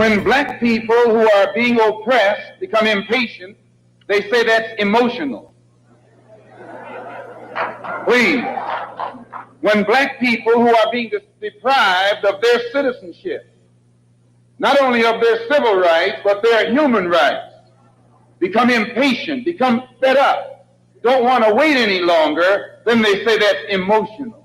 When black people who are being oppressed become impatient, they say that's emotional. Please. When black people who are being deprived of their citizenship, not only of their civil rights, but their human rights, become impatient, become fed up, don't want to wait any longer, then they say that's emotional.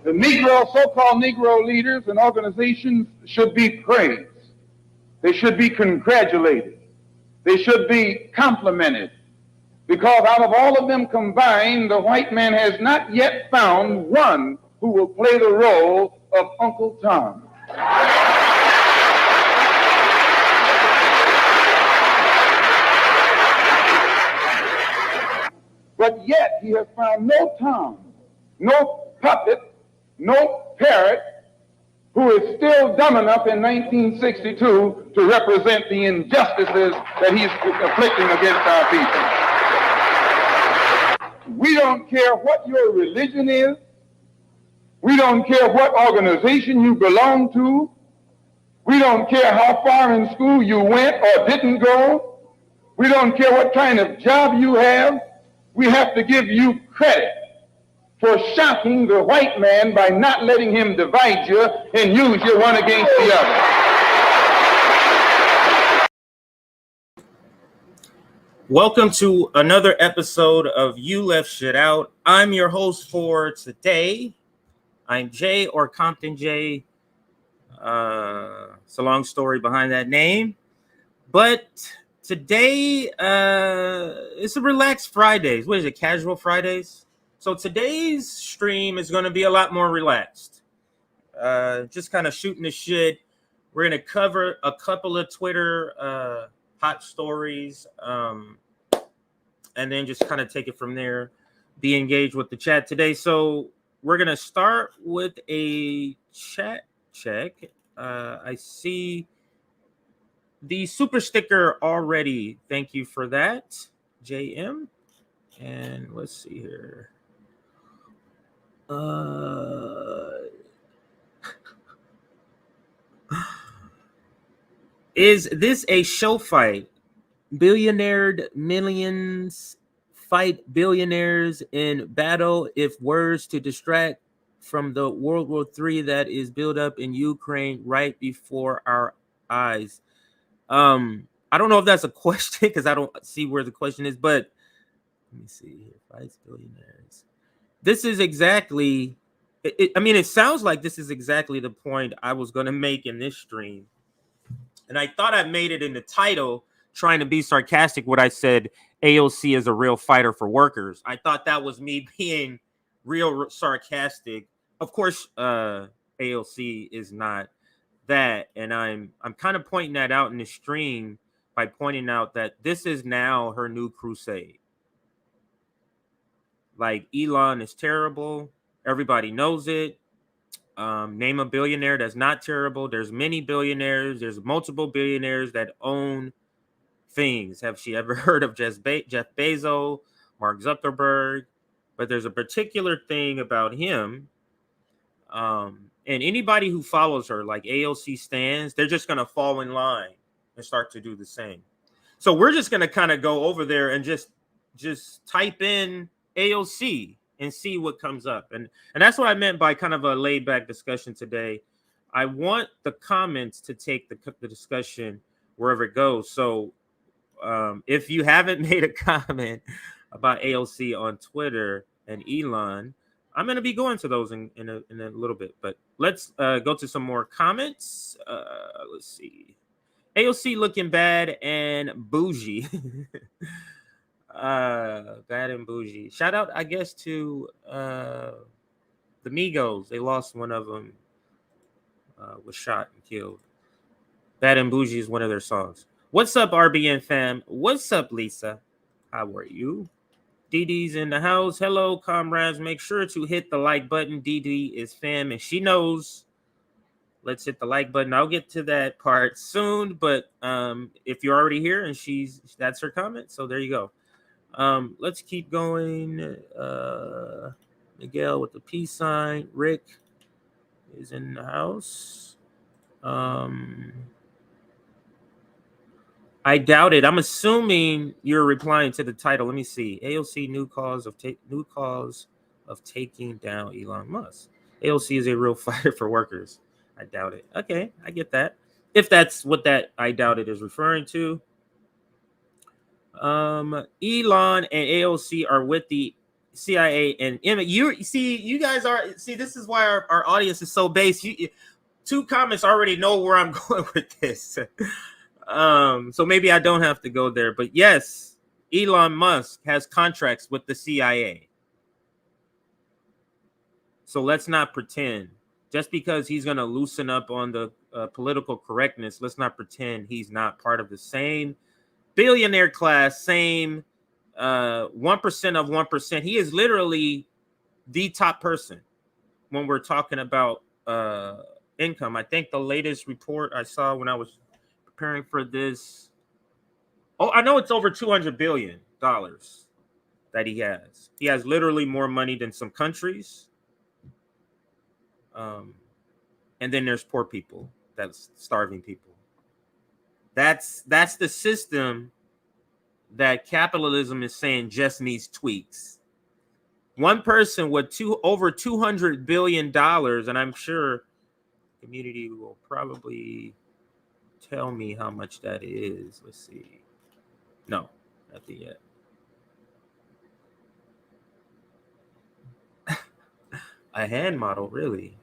The Negro, so-called Negro leaders and organizations should be praised. They should be congratulated. They should be complimented. Because out of all of them combined, the white man has not yet found one who will play the role of Uncle Tom. But yet he has found no Tom, no puppet, no parrot who is still dumb enough in 1962 to represent the injustices that he's inflicting against our people. We don't care what your religion is. We don't care what organization you belong to. We don't care how far in school you went or didn't go. We don't care what kind of job you have. We have to give you credit for shocking the white man by not letting him divide you and use you one against the other. Welcome to another episode of You Left Shit Out. I'm your host for today. I'm Jay, or Compton Jay. It's a long story behind that name. But today, it's a relaxed Fridays. What is it, casual Fridays? So today's stream is going to be a lot more relaxed. Just kind of shooting the shit. We're going to cover a couple of Twitter hot stories, and then just kind of take it from there. Be engaged with the chat today. So we're going to start with a chat check. I see the super sticker already. Thank you for that, JM. And let's see here. Is this a show fight? Billionaire millions fight billionaires in battle if words to distract from the World War III that is built up in Ukraine right before our eyes. I don't know if that's a question because I don't see where the question is, but let me see here. Fights billionaires. This is exactly, it sounds like this is exactly the point I was going to make in this stream. And I thought I made it in the title, trying to be sarcastic when I said AOC is a real fighter for workers. I thought that was me being real sarcastic. Of course, AOC is not that. And I'm kind of pointing that out in the stream by pointing out that this is now her new crusade. Like, Elon is terrible. Everybody knows it. Name a billionaire that's not terrible. There's many billionaires. There's multiple billionaires that own things. Have she ever heard of Jeff Bezos, Mark Zuckerberg? But there's a particular thing about him. And anybody who follows her, like AOC stands, they're just going to fall in line and start to do the same. So we're just going to kind of go over there and just type in AOC and see what comes up. And that's what I meant by kind of a laid back discussion today. I want the comments to take the discussion wherever it goes. So if you haven't made a comment about AOC on Twitter and Elon, I'm going to be going to those in a little bit. But let's go to some more comments. Let's see. AOC looking bad and bougie. Bad and bougie. Shout out, I guess, to the Migos. They lost one of them. Was shot and killed. Bad and Bougie is one of their songs. What's up, RBN fam? What's up, Lisa? How are you? DD's in the house. Hello, comrades. Make sure to hit the like button. DD is fam, and she knows. Let's hit the like button. I'll get to that part soon, but if you're already here and that's her comment, so there you go. Let's keep going. Miguel with the peace sign. Rick is in the house. I doubt it. I'm assuming you're replying to the title. Let me see. AOC new cause of taking down Elon Musk. AOC is a real fighter for workers. I doubt it. Okay, I get that. If that's what that I doubt it is referring to. Elon and AOC are with the CIA and you see, you guys are this is why our audience is so based. Two comments already know where I'm going with this. So maybe I don't have to go there, but yes, Elon Musk has contracts with the CIA. So let's not pretend just because he's going to loosen up on the political correctness. Let's not pretend he's not part of the same billionaire class, same 1% of 1%. He is literally the top person when we're talking about income. I think the latest report I saw when I was preparing for this, I know it's over $200 billion that he has. He has literally more money than some countries. And then there's poor people, that's starving people. That's the system that capitalism is saying just needs tweaks. One person with over $200 billion, and I'm sure the community will probably tell me how much that is. Let's see. No, nothing yet. A hand model, really?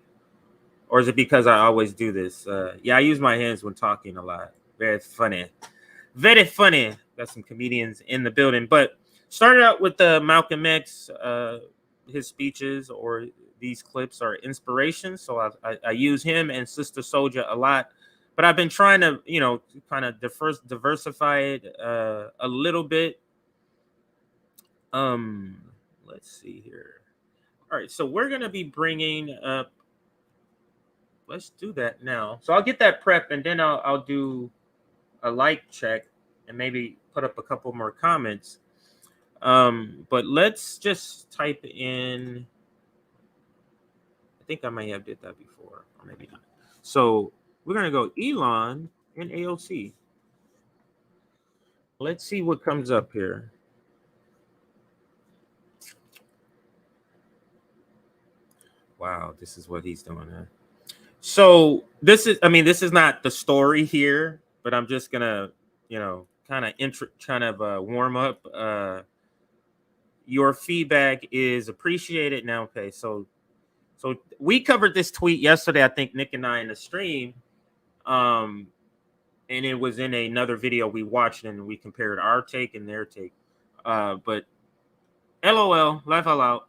Or is it because I always do this? Yeah, I use my hands when talking a lot. Very funny. Very funny. Got some comedians in the building. But started out with Malcolm X. His speeches or these clips are inspiration. So I use him and Sister Soldier a lot. But I've been trying to, kind of diversify it a little bit. Let's see here. All right, so we're going to be bringing up, let's do that now. So I'll get that prep and then I'll do a like check and maybe put up a couple more comments. But let's just type in, I think I may have did that before, or maybe not. So we're going to go Elon and AOC. Let's see what comes up here. Wow, this is what he's doing. Huh? So this is not the story here, but I'm just gonna, kind of warm up. Your feedback is appreciated. Now, okay, so we covered this tweet yesterday. I think Nick and I in the stream, and it was in another video we watched, and we compared our take and their take. But LOL, laugh out loud.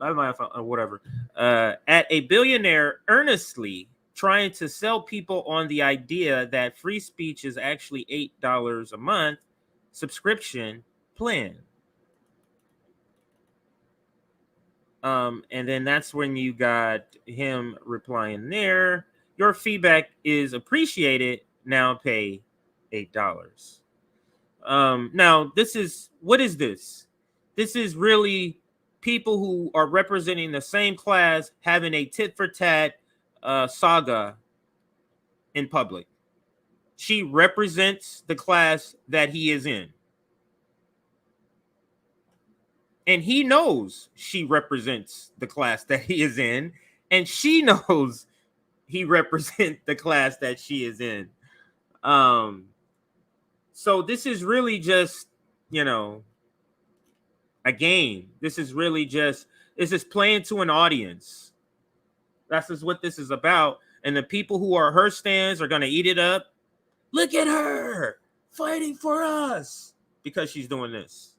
Whatever. At a billionaire earnestly trying to sell people on the idea that free speech is actually $8 a month subscription plan. And then that's when you got him replying there. Your feedback is appreciated. Now pay $8. Now what is this? This is really people who are representing the same class having a tit for tat saga in public. She represents the class that he is in. And he knows she represents the class that he is in. And she knows he represents the class that she is in. So this is really just, a game. This is playing to an audience. That's just what this is about. And the people who are her stands are going to eat it up. Look at her fighting for us because she's doing this.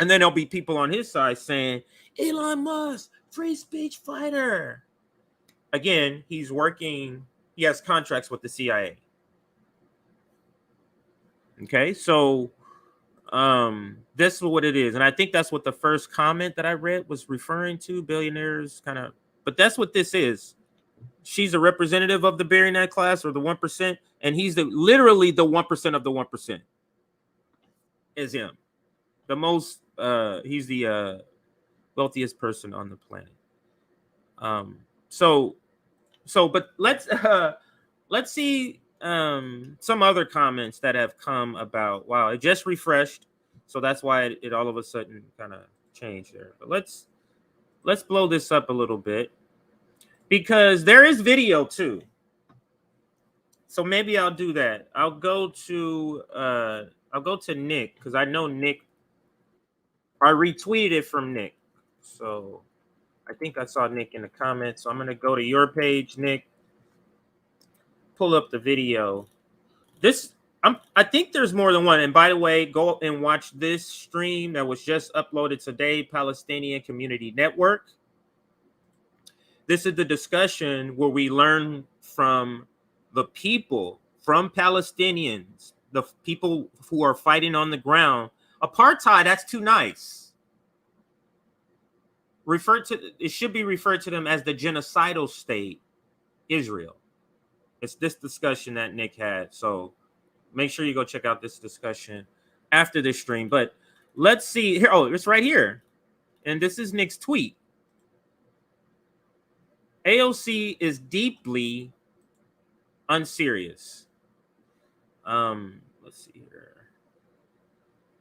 And then there'll be people on his side saying, Elon Musk, free speech fighter. Again, he has contracts with the CIA. Okay, so this is what it is. And I think that's what the first comment that I read was referring to, billionaires kind of, but that's what this is. She's a representative of the billionaire class or the 1%, and he's literally the 1% of the 1% is him. The most he's the wealthiest person on the planet. But let's see some other comments that have come about. Wow, it just refreshed, so that's why it all of a sudden kind of changed there. But let's blow this up a little bit because there is video too. So maybe I'll do that. I'll go to Nick because I know Nick. I retweeted it from Nick, so I think I saw Nick in the comments. So I'm gonna go to your page, Nick. Pull up the video. I think there's more than one. And by the way, go and watch this stream that was just uploaded today, Palestinian Community Network. This is the discussion where we learn from the people, from Palestinians, the people who are fighting on the ground. Apartheid, that's too nice. It should be referred to them as the genocidal state, Israel. It's this discussion that Nick had. So make sure you go check out this discussion after this stream. But let's see here. Oh, it's right here. And this is Nick's tweet. AOC is deeply unserious. Let's see here.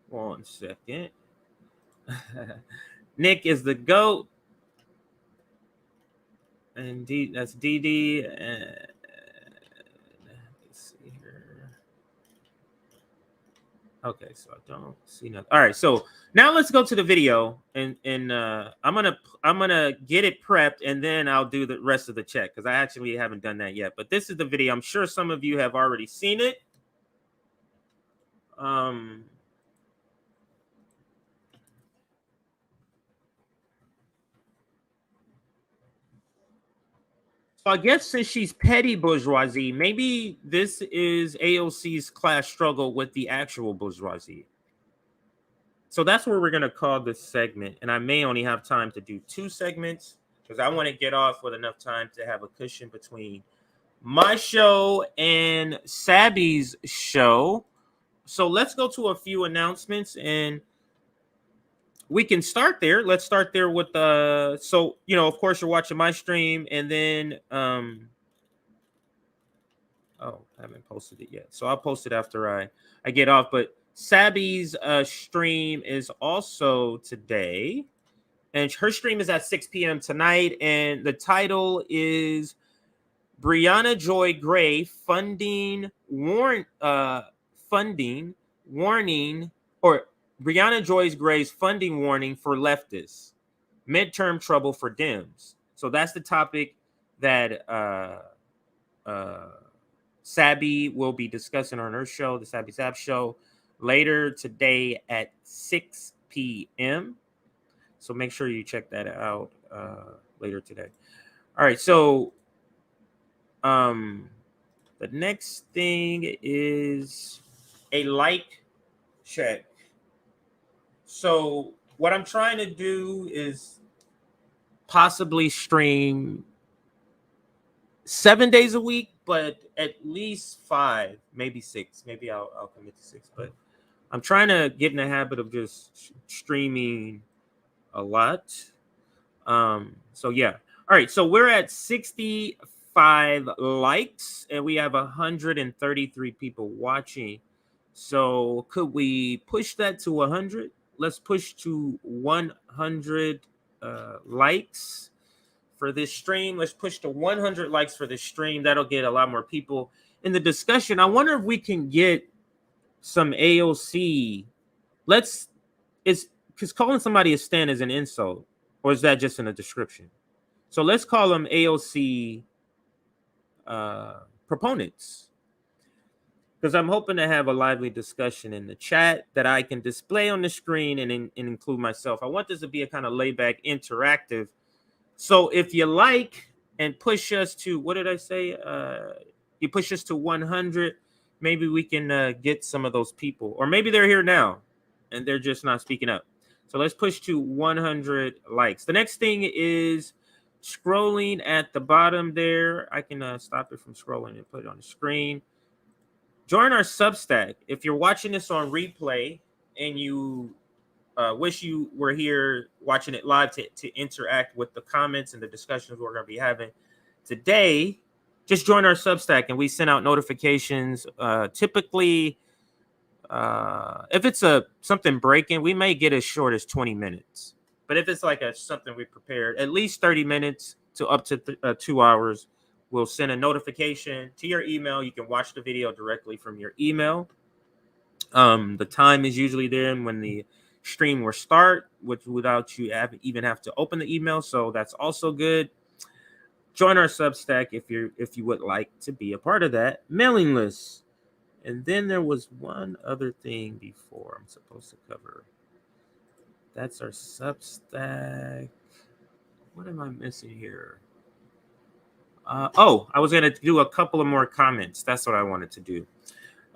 1 second. Nick is the GOAT. And that's DD. Let's see here. Okay, so I don't see nothing. All right, so now let's go to the video, and I'm gonna get it prepped, and then I'll do the rest of the check because I actually haven't done that yet. But this is the video. I'm sure some of you have already seen it. So I guess since she's petty bourgeoisie, maybe this is AOC's class struggle with the actual bourgeoisie. So that's what we're going to call this segment. And I may only have time to do 2 segments because I want to get off with enough time to have a cushion between my show and Sabby's show. So let's go to a few announcements and we can start there. Let's start there with so of course you're watching my stream, and then I haven't posted it yet, so I'll post it after I get off. But Sabby's stream is also today, and her stream is at 6 p.m. tonight, and the title is Brianna Joy Gray funding warning, or Brianna Joy Gray's funding warning for leftists, midterm trouble for Dems. So that's the topic that Sabby will be discussing on her show, the Sabby Zap Show, later today at 6 p.m. So make sure you check that out later today. All right, so the next thing is a like check. So what I'm trying to do is possibly stream 7 days a week, but at least 5, maybe 6. Maybe I'll commit to 6. But I'm trying to get in the habit of just streaming a lot. So yeah. All right. So we're at 65 likes, and we have 133 people watching. So could we push that to 100? Let's push to 100 likes for this stream. Let's push to 100 likes for this stream. That'll get a lot more people in the discussion. I wonder if we can get some AOC. Because calling somebody a stan is an insult, or is that just in a description? So let's call them AOC proponents. Because I'm hoping to have a lively discussion in the chat that I can display on the screen and include myself. I want this to be a kind of laid-back, interactive. So if you like and push us to, what did I say? You push us to 100, maybe we can get some of those people. Or maybe they're here now and they're just not speaking up. So let's push to 100 likes. The next thing is scrolling at the bottom there. I can stop it from scrolling and put it on the screen. Join our Substack. If you're watching this on replay and you Wish you were here watching it live to interact with the comments and the discussions we're going to be having today. Just join our Substack, and we send out notifications. Typically, if it's something breaking, we may get as short as 20 minutes. But if it's like something we prepared, at least 30 minutes to up to 2 hours, we'll send a notification to your email. You can watch the video directly from your email. The time is usually there when the stream will start, without you even have to open the email. So that's also good. Join our Substack if you would like to be a part of that mailing list. And then there was one other thing before I'm supposed to cover. That's our Substack. What am I missing here? I was going to do a couple of more comments. That's what I wanted to do.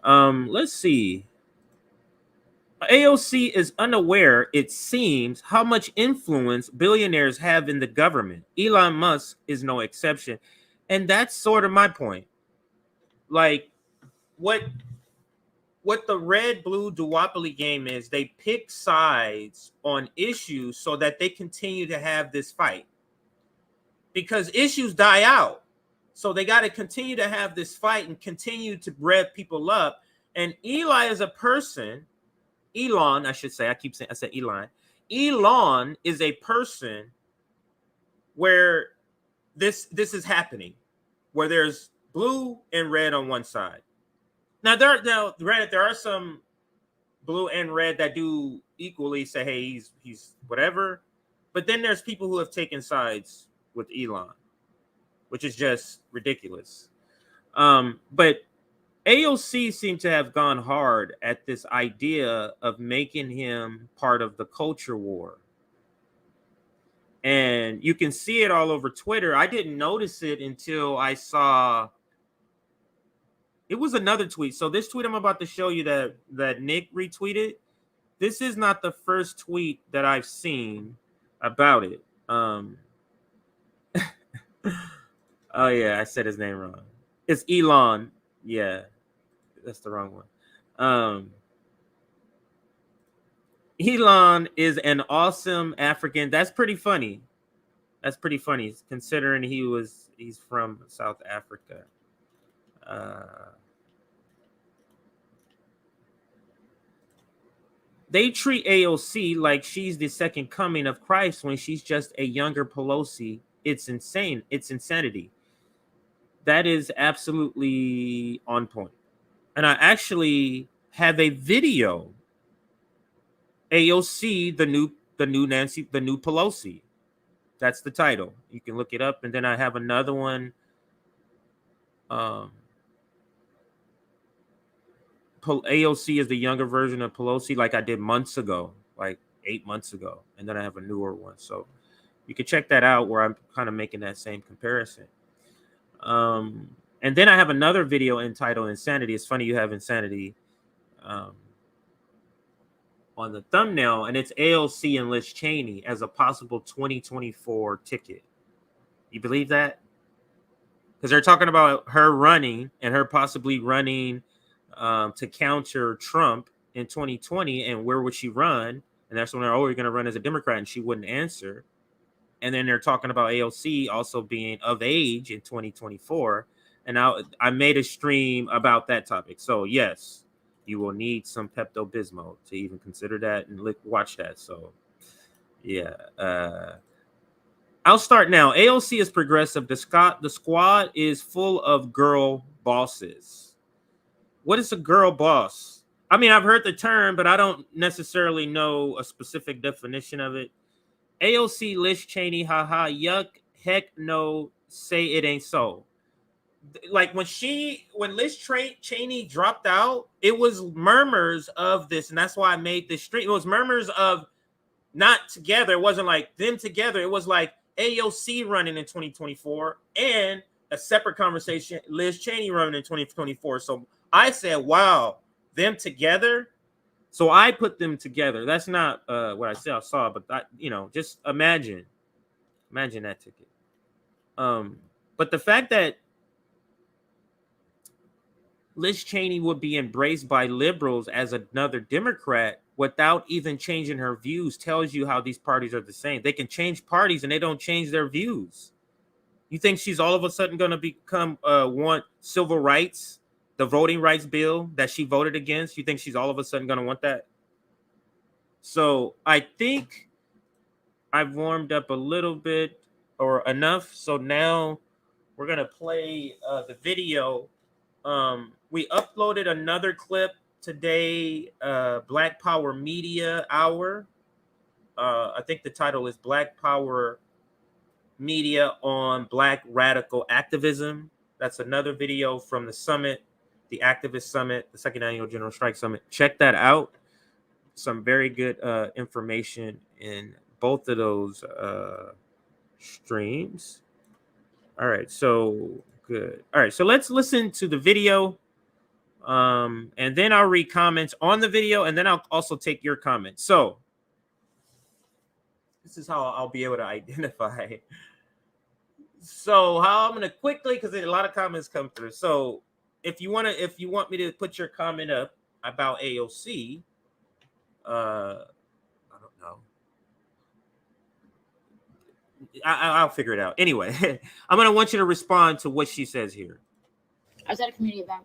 Let's see. AOC is unaware, it seems, how much influence billionaires have in the government. Elon Musk is no exception. And that's sort of my point. Like, what the red-blue duopoly game is, they pick sides on issues so that they continue to have this fight. Because issues die out. So they got to continue to have this fight and continue to rev people up. And Eli is a person... Elon, I should say, I said Elon. Elon is a person where this is happening, where there's blue and red on one side. Now, granted, there are some blue and red that do equally say, hey, he's whatever. But then there's people who have taken sides with Elon, which is just ridiculous. But AOC seemed to have gone hard at this idea of making him part of the culture war. And you can see it all over Twitter. I didn't notice it until I saw... It was another tweet. So this tweet I'm about to show you that Nick retweeted, this is not the first tweet that I've seen about it. Oh, yeah, I said his name wrong. It's Elon. Yeah. That's the wrong one. Elon is an awesome African. That's pretty funny. That's pretty funny considering he's from South Africa. They treat AOC like she's the second coming of Christ when she's just a younger Pelosi. It's insane. It's insanity. That is absolutely on point. And I actually have a video. AOC, the new Nancy, the new Pelosi. That's the title. You can look it up. And then I have another one. AOC is the younger version of Pelosi, like I did months ago, like 8 months ago. And then I have a newer one. So you can check that out where I'm kind of making that same comparison. And then I have another video entitled Insanity. It's funny you have Insanity on the thumbnail, and it's AOC and Liz Cheney as a possible 2024 ticket. You believe that? Because they're talking about her running and her possibly running to counter Trump in 2020. And where would she run? And that's when they're, you're going to run as a Democrat, and she wouldn't answer. And then they're talking about AOC also being of age in 2024. And I made a stream about that topic. So, yes, you will need some Pepto-Bismol to even consider that and watch that. So, yeah. I'll start now. AOC is progressive. The squad is full of girl bosses. What is a girl boss? I mean, I've heard the term, but I don't necessarily know a specific definition of it. AOC, Liz Cheney, haha, yuck, heck no, say it ain't so. Like when Liz Cheney dropped out, it was murmurs of this, and that's why I made this stream. It was murmurs of not together. It wasn't like them together. It was like AOC running in 2024 and a separate conversation, Liz Cheney running in 2024. So I said, wow, them together. So I put them together. That's not what I saw, but just imagine that ticket. But the fact that Liz Cheney would be embraced by liberals as another Democrat without even changing her views tells you how these parties are the same. They can change parties and they don't change their views. You think she's all of a sudden going to become want civil rights, the voting rights bill that she voted against? You think she's all of a sudden going to want that? So I think I've warmed up a little bit or enough. So now we're going to play the video. We uploaded another clip today, Black Power Media Hour. I think the title is Black Power Media on Black Radical Activism. That's another video from the summit, the Activist Summit, the Second Annual General Strike Summit. Check that out. Some very good information in both of those streams. All right, so good. All right, so let's listen to the video. And then I'll read comments on the video, and then I'll also take your comments. So this is how I'll be able to identify. So how I'm going to quickly, because a lot of comments come through. So if you want me to put your comment up about AOC, I don't know. I'll figure it out. Anyway, I'm going to want you to respond to what she says here. I was at a community event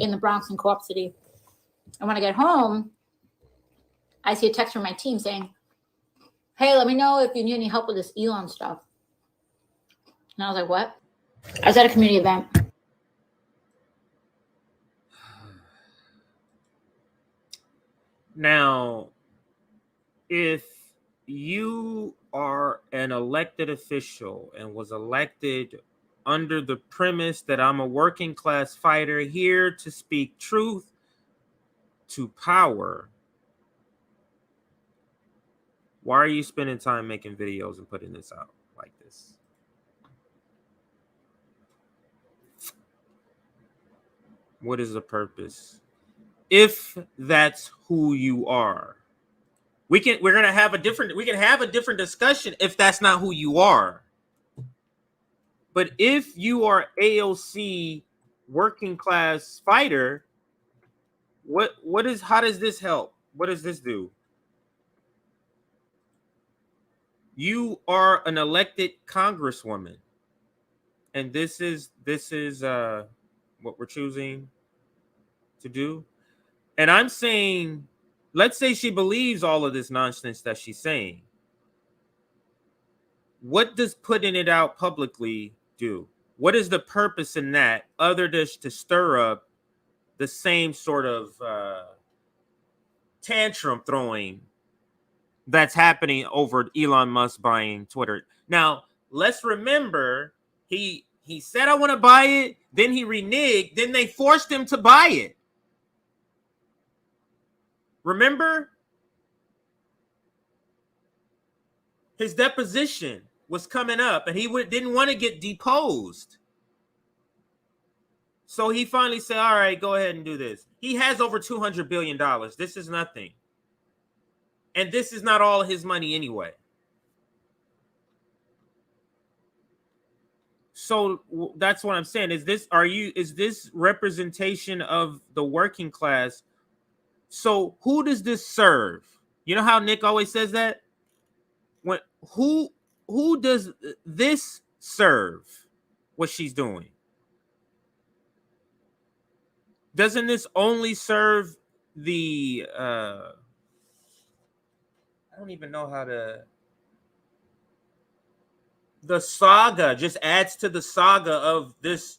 in the Bronx in Co-op City. And when I get home, I see a text from my team saying, hey, let me know if you need any help with this Elon stuff. And I was like, what? I was at a community event. Now, if you are an elected official and was elected under the premise that I'm a working class fighter here to speak truth to power, why are you spending time making videos and putting this out like this? What is the purpose? If that's who you are, we can have a different discussion if that's not who you are. But if you are AOC working class fighter, how does this help? What does this do? You are an elected congresswoman, and this is what we're choosing to do. And I'm saying, let's say she believes all of this nonsense that she's saying. What does putting it out publicly do? What is the purpose in that other than to stir up the same sort of tantrum throwing that's happening over Elon Musk buying Twitter? Now, let's remember, he said, I want to buy it. Then he reneged. Then they forced him to buy it. Remember? His deposition was coming up and he didn't want to get deposed. So he finally said, all right, go ahead and do this. He has over $200 billion. This is nothing. And this is not all his money anyway. So that's what I'm saying. Is this representation of the working class? So who does this serve? You know how Nick always says that? Who does this serve? What she's doing? Doesn't this only serve the I don't even know how to. The saga just adds to the saga of this,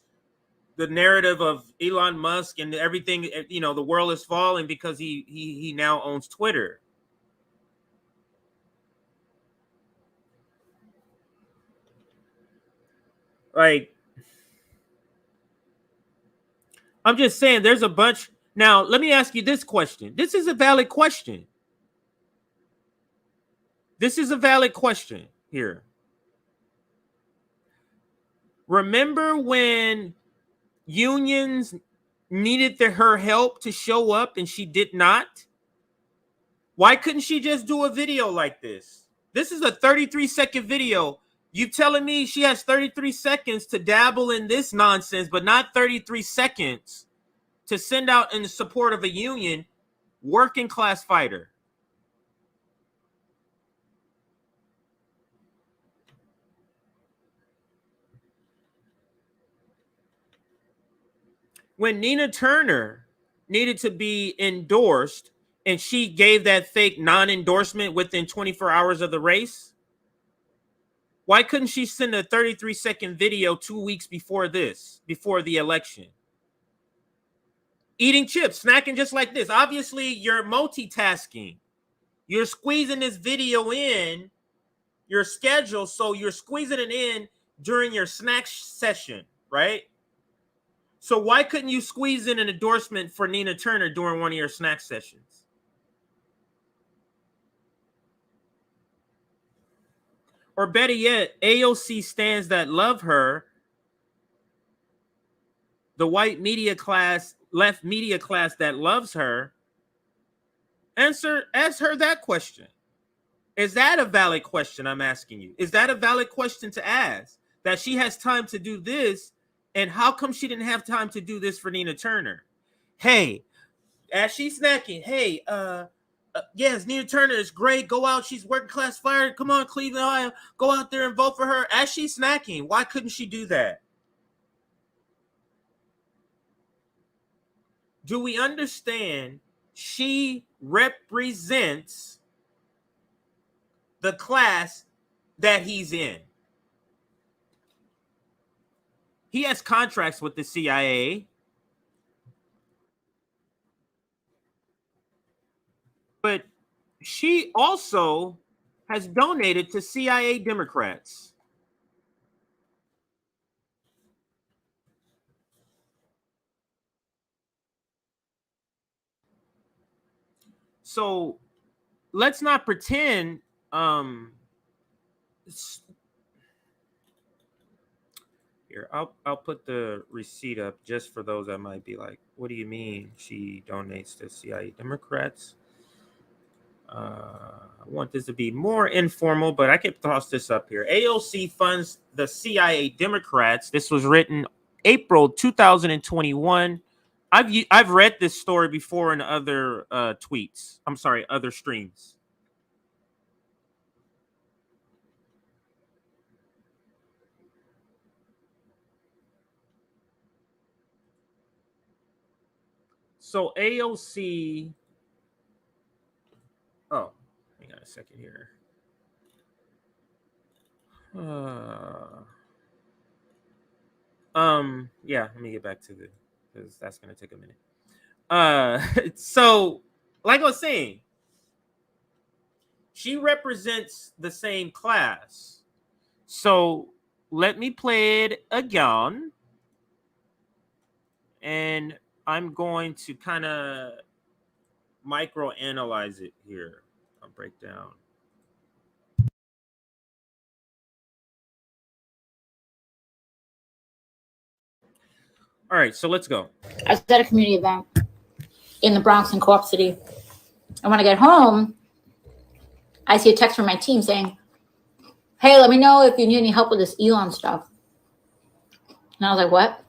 the narrative of Elon Musk and everything. You know, the world is falling because he now owns Twitter. Like, I'm just saying, there's a bunch. Now, let me ask you this question. This is a valid question. This is a valid question here. Remember when unions needed her help to show up and she did not? Why couldn't she just do a video like this? This is a 33-second video. You telling me she has 33 seconds to dabble in this nonsense, but not 33 seconds to send out in support of a union working class fighter. When Nina Turner needed to be endorsed and she gave that fake non-endorsement within 24 hours of the race, why couldn't she send a 33-second video 2 weeks before the election? Eating chips, snacking just like this. Obviously, you're multitasking. You're squeezing this video in your schedule, so you're squeezing it in during your snack session, right? So why couldn't you squeeze in an endorsement for Nina Turner during one of your snack sessions? Or better yet, AOC stands that love her, the white media class, left media class that loves her, ask her that question. Is that a valid question I'm asking you? Is that a valid question to ask? That she has time to do this, and how come she didn't have time to do this for Nina Turner? Hey, as she's snacking, hey, yes, Nina Turner is great. Go out. She's working class fighter. Come on, Cleveland, Ohio. Go out there and vote for her. As she's snacking, why couldn't she do that? Do we understand she represents the class that he's in? He has contracts with the CIA. But she also has donated to CIA Democrats. So let's not pretend here, I'll put the receipt up just for those that might be like, what do you mean she donates to CIA Democrats? I want this to be more informal, but I can toss this up here. AOC funds the CIA Democrats. This was written April 2021. I've read this story before in other tweets. I'm sorry, other streams. So AOC. Oh, hang on a second here. Yeah, let me get back to because that's gonna take a minute. So like I was saying, she represents the same class. So let me play it again. And I'm going to kind of micro analyze it here. I'll break down. All right, so let's go. I was at a community event in the Bronx in Co-op City. And when I get home, I see a text from my team saying, hey, let me know if you need any help with this Elon stuff. And I was like, what?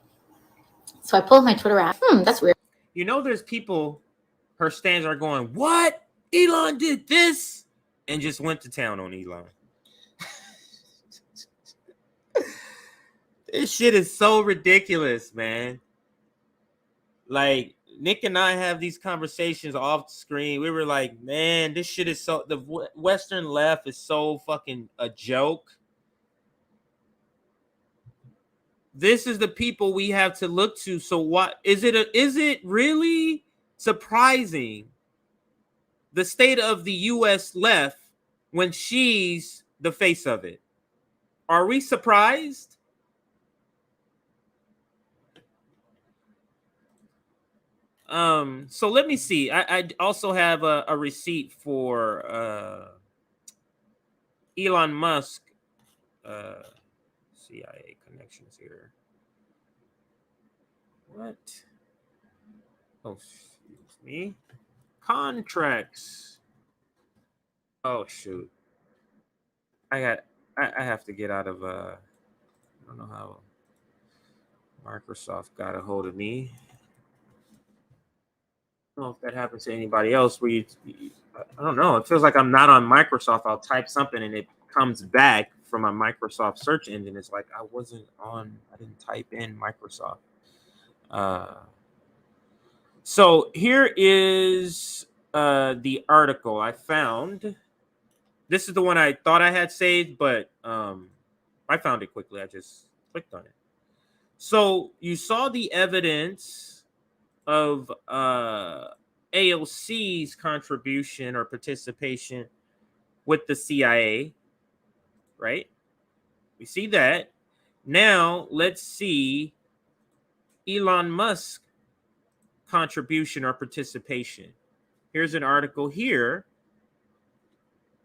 So I pulled my Twitter app. That's weird. You know, there's people, her stands are going, what? Elon did this? And just went to town on Elon. This shit is so ridiculous, man. Like, Nick and I have these conversations off the screen. We were like, man, this shit is so, the Western left is so fucking a joke. This is the people we have to look to. So what is it really surprising the state of the US left when she's the face of it? Are we surprised? So let me see. I also have a receipt for Elon Musk CIA connections here. What? Oh, excuse me. Contracts. Oh shoot. I have to get out of I don't know how Microsoft got a hold of me. know if that happens to anybody else. Where I don't know. It feels like I'm not on Microsoft. I'll type something and it comes back from a Microsoft search engine. It's like I didn't type in Microsoft. So here is the article I found. This is the one I thought I had saved, but I found it quickly. I just clicked on it. So you saw the evidence of AOC's contribution or participation with the CIA, right? We see that. Now let's see Elon Musk contribution or participation. Here's an article here.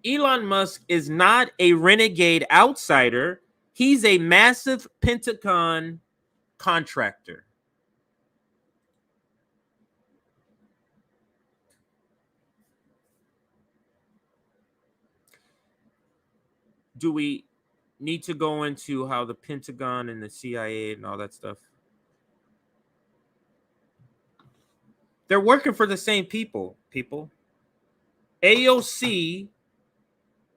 Elon Musk is not a renegade outsider. He's a massive Pentagon contractor. Do we need to go into how the Pentagon and the CIA and all that stuff? They're working for the same people. AOC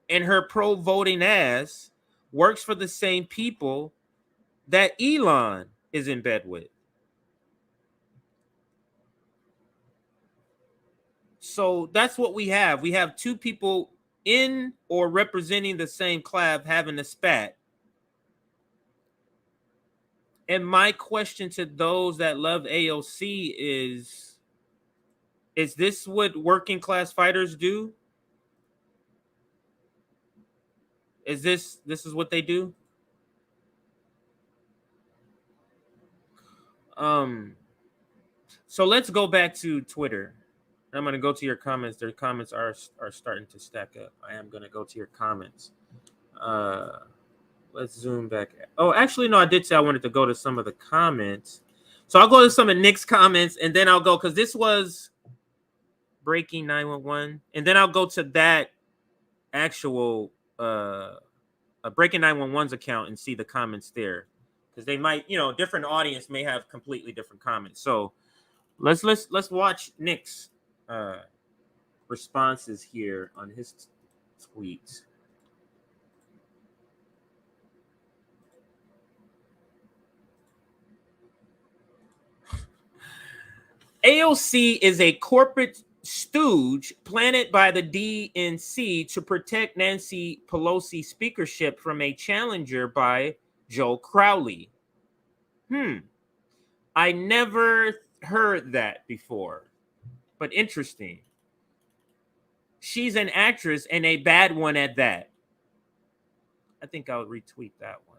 and her pro-voting ass works for the same people that Elon is in bed with. So that's what we have. We have two people in or representing the same club having a spat. And my question to those that love AOC is this what working class fighters do? Is this is what they do? So let's go back to Twitter. I'm going to go to your comments. Their comments are starting to stack up. I am going to go to your comments. Let's zoom back. Oh, actually, no, I did say I wanted to go to some of the comments. So I'll go to some of Nick's comments, and then I'll go, because this was Breaking 911, and then I'll go to that actual Breaking 911's account and see the comments there, because they might, different audience may have completely different comments. So let's watch Nick's responses here on his tweets. AOC is a corporate stooge planted by the DNC to protect Nancy Pelosi's speakership from a challenger by Joe Crowley. I never heard that before, but interesting. She's an actress and a bad one at that. I think I'll retweet that one.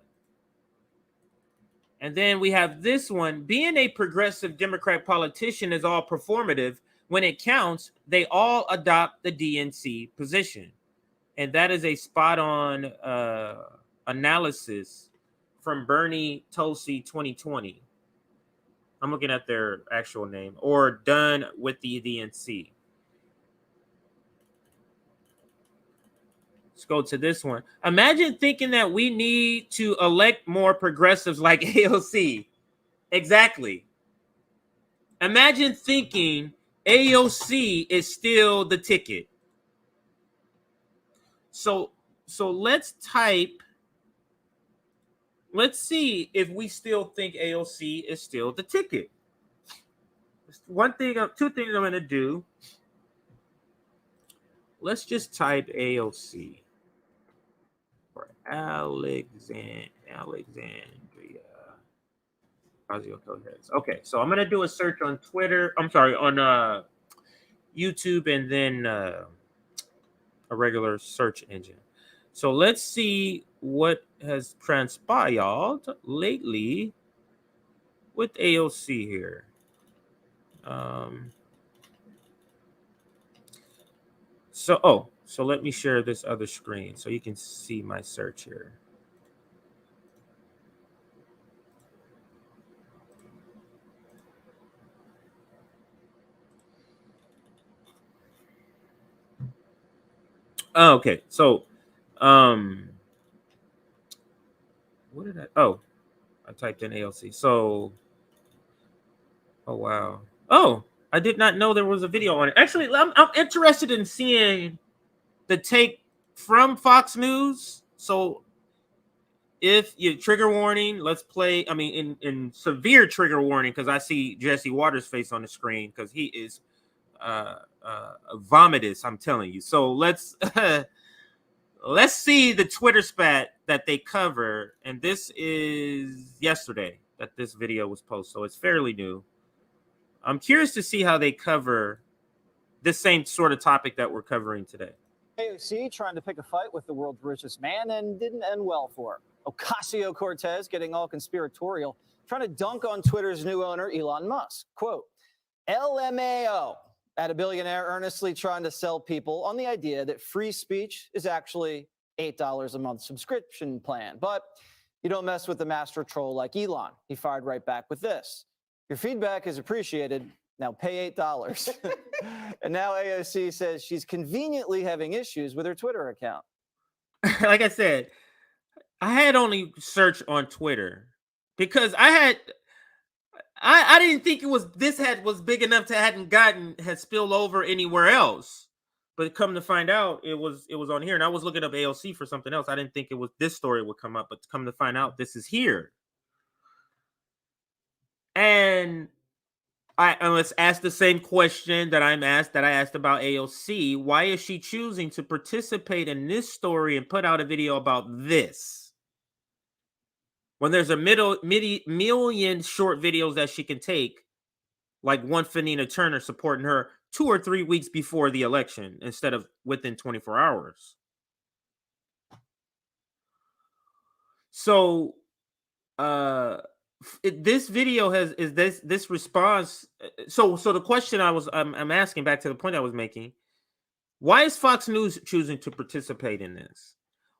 And then we have this one. Being a progressive Democrat politician is all performative. When it counts, they all adopt the DNC position. And that is a spot-on analysis from Bernie Tulsi 2020. I'm looking at their actual name. Or done with the DNC. Let's go to this one. Imagine thinking that we need to elect more progressives like AOC. Exactly. Imagine thinking AOC is still the ticket. So let's type. Let's see if we still think AOC is still the ticket. Two things I'm going to do. Let's just type AOC. Alexandria. Okay, so I'm gonna do a search on Twitter. I'm sorry, on YouTube, and then a regular search engine. So let's see what has transpired lately with AOC here. So let me share this other screen so you can see my search here. Oh, okay. So, what did I typed in AOC. So, oh, wow. Oh, I did not know there was a video on it. Actually, I'm interested in seeing the take from Fox News. So if you trigger warning, let's play. I mean, in severe trigger warning, because I see Jesse Waters' face on the screen because he is vomitous. I'm telling you. So let's let's see the Twitter spat that they cover. And this is yesterday that this video was posted, so it's fairly new. I'm curious to see how they cover this same sort of topic that we're covering today. AOC trying to pick a fight with the world's richest man and didn't end well for her. Ocasio-Cortez getting all conspiratorial, trying to dunk on Twitter's new owner, Elon Musk. Quote, LMAO, at a billionaire earnestly trying to sell people on the idea that free speech is actually $8 a month subscription plan. But you don't mess with the master troll like Elon. He fired right back with this. Your feedback is appreciated. Now pay $8. And now AOC says she's conveniently having issues with her Twitter account. Like I said, I had only searched on Twitter because I didn't think it was was big enough to had spilled over anywhere else. But come to find out, it was on here, and I was looking up AOC for something else. I didn't think this story would come up, but come to find out, this is here. And I let's ask the same question that I asked about AOC. Why is she choosing to participate in this story and put out a video about this when there's a million short videos that she can take, like one Fanina Turner supporting her 2 or 3 weeks before the election instead of within 24 hours? So, this video is this response. So the question I'm asking, back to the point I was making, why is Fox News choosing to participate in this?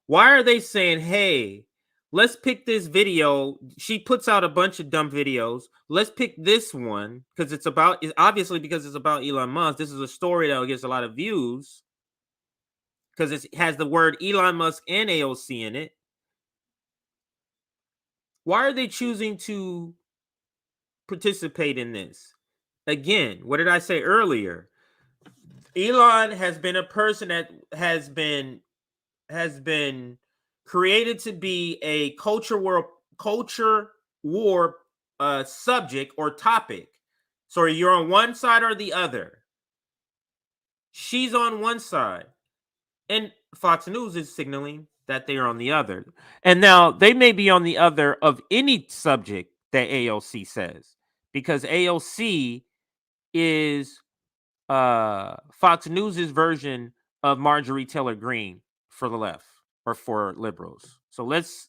Why are they saying, hey, let's pick this video? She puts out a bunch of dumb videos. Let's pick this one because it's about Elon Musk. This is a story that gets a lot of views because it has the word Elon Musk and AOC in it. Why are they choosing to participate in this? Again, what did I say earlier? Elon has been a person that has been created to be a culture war subject or topic. So you're on one side or the other. She's on one side, and Fox News is signaling that they are on the other. And now they may be on the other of any subject that AOC says, because AOC is Fox News's version of Marjorie Taylor Greene for the left or for liberals. So let's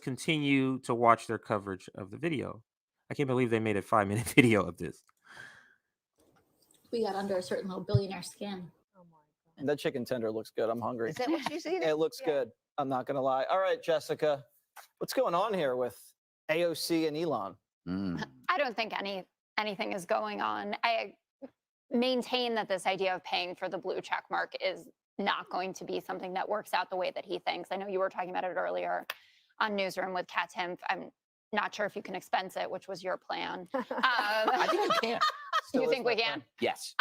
continue to watch their coverage of the video. I can't believe they made a 5-minute video of this. We got under a certain little billionaire skin. That chicken tender looks good. I'm hungry. Is that what she's eating? It looks good. I'm not going to lie. All right, Jessica, what's going on here with AOC and Elon? I don't think anything is going on. I maintain that this idea of paying for the blue check mark is not going to be something that works out the way that he thinks. I know you were talking about it earlier on Newsroom with Kat Timpf. I'm not sure if you can expense it, which was your plan. I think I can. You think we can? Yes.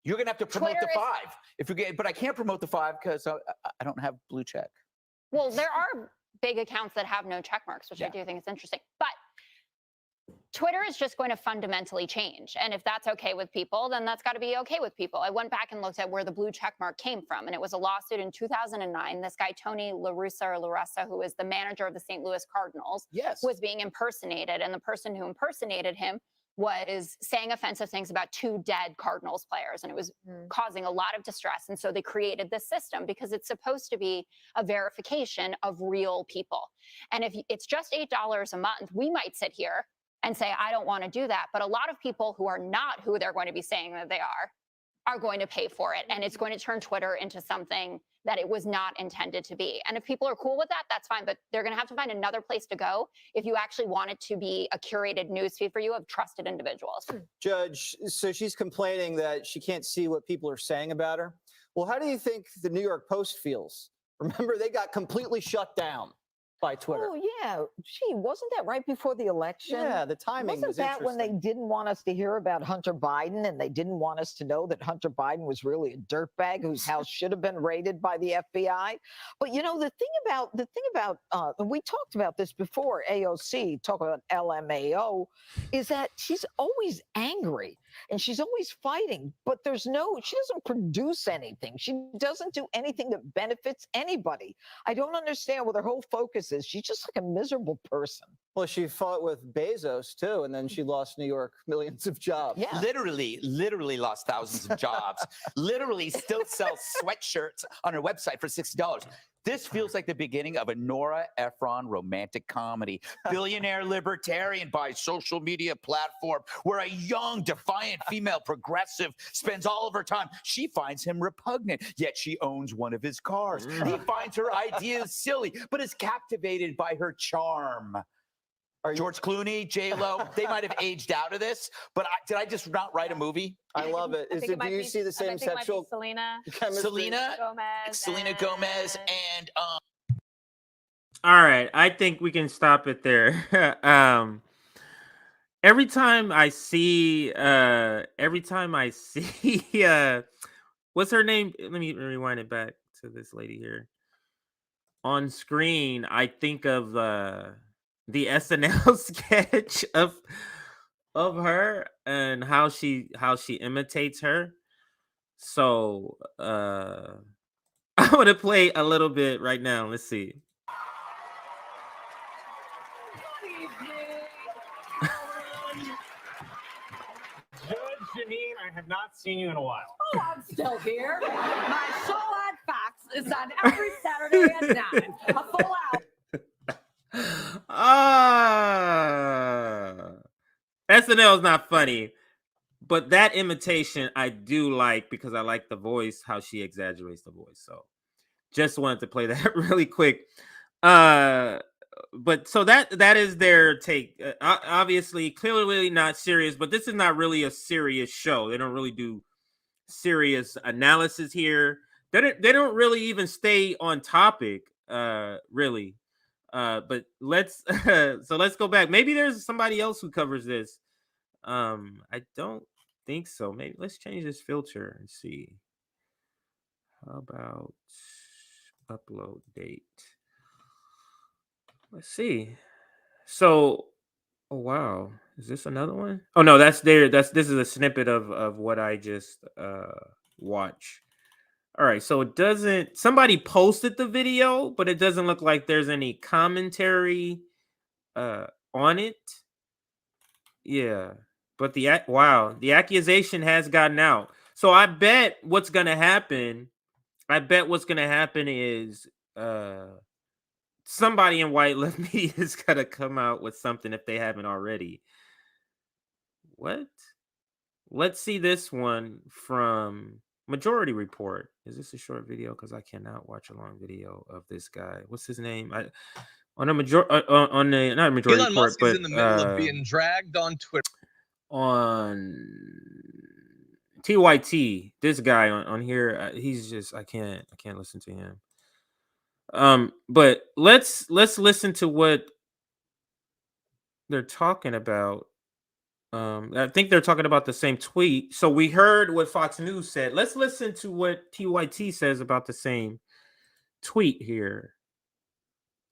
You're gonna have to promote Twitter the 5 if you get, but I can't promote the 5 because I don't have blue check. Well, there are big accounts that have no check marks, which I do think is interesting. But Twitter is just going to fundamentally change. And if that's okay with people, then that's got to be okay with people. I went back and looked at where the blue check mark came from. And it was a lawsuit in 2009. This guy, Tony La Russa, who is the manager of the St. Louis Cardinals, was being impersonated. And the person who impersonated him was saying offensive things about 2 dead Cardinals players. And it was causing a lot of distress. And so they created this system because it's supposed to be a verification of real people. And if it's just $8 a month, we might sit here and say, I don't want to do that. But a lot of people who are not who they're going to be saying that they are going to pay for it. And it's going to turn Twitter into something that it was not intended to be. And if people are cool with that, that's fine. But they're going to have to find another place to go if you actually want it to be a curated newsfeed for you of trusted individuals. Judge, so she's complaining that she can't see what people are saying about her. Well, how do you think the New York Post feels? Remember, they got completely shut down. by Twitter. Oh, yeah. Gee, wasn't that right before the election? Yeah, the timing Wasn't was that when they interesting. didn't want us to hear about Hunter Biden and they didn't want us to know that Hunter Biden was really a dirtbag whose house should have been raided by the FBI? But you know, the thing about and we talked about this before, AOC, talk about LMAO, is that she's always angry and she's always fighting, but she doesn't produce anything. She doesn't do anything that benefits anybody. I don't understand what her whole focus is. She's just like a miserable person. Well, she fought with Bezos too, and then she lost New York millions of jobs. Yeah. Literally lost thousands of jobs. Literally still sells sweatshirts on her website for $60. This feels like the beginning of a Nora Ephron romantic comedy. Billionaire libertarian buys social media platform where a young, defiant female progressive spends all of her time. She finds him repugnant, yet she owns one of his cars. He finds her ideas silly, but is captivated by her charm. George Clooney, J-Lo, they might have aged out of this, but did I just not write a movie? I love it. Do you see the same sexual chemistry? Selena Gomez, and All right, I think we can stop it there. Every time I see, what's her name? Let me rewind it back to this lady here. On screen, I think of the SNL sketch of her and how she imitates her. So I want to play a little bit right now. Let's see. Judge Janine, I have not seen you in a while. Oh, I'm still here. My show on Fox is on every Saturday at 9. A full hour. SNL is not funny, but that imitation I do like because I like the voice, how she exaggerates the voice. So just wanted to play that really quick. But so that is their take. Obviously, clearly not serious, but this is not really a serious show. They don't really do serious analysis here. They don't really even stay on topic, really. But let's go back. Maybe there's somebody else who covers this. I don't think so. Maybe let's change this filter and see. How about upload date? Let's see. So, oh wow, is this another one? Oh no, this is a snippet of what I just watched. All right, so it doesn't. Somebody posted the video, but it doesn't look like there's any commentary on it. Yeah, but the accusation has gotten out. So I bet what's gonna happen. Is somebody in white left media is gonna come out with something if they haven't already. What? Let's see this one from Majority Report. Is this a short video? Because I cannot watch a long video of this guy. What's his name? Not Majority Elon Report, Musk but is in the middle of being dragged on Twitter. On TYT, this guy on here, he's just I can't listen to him. But let's listen to what they're talking about. I think they're talking about the same tweet. So we heard what Fox News said. Let's listen to what TYT says about the same tweet here.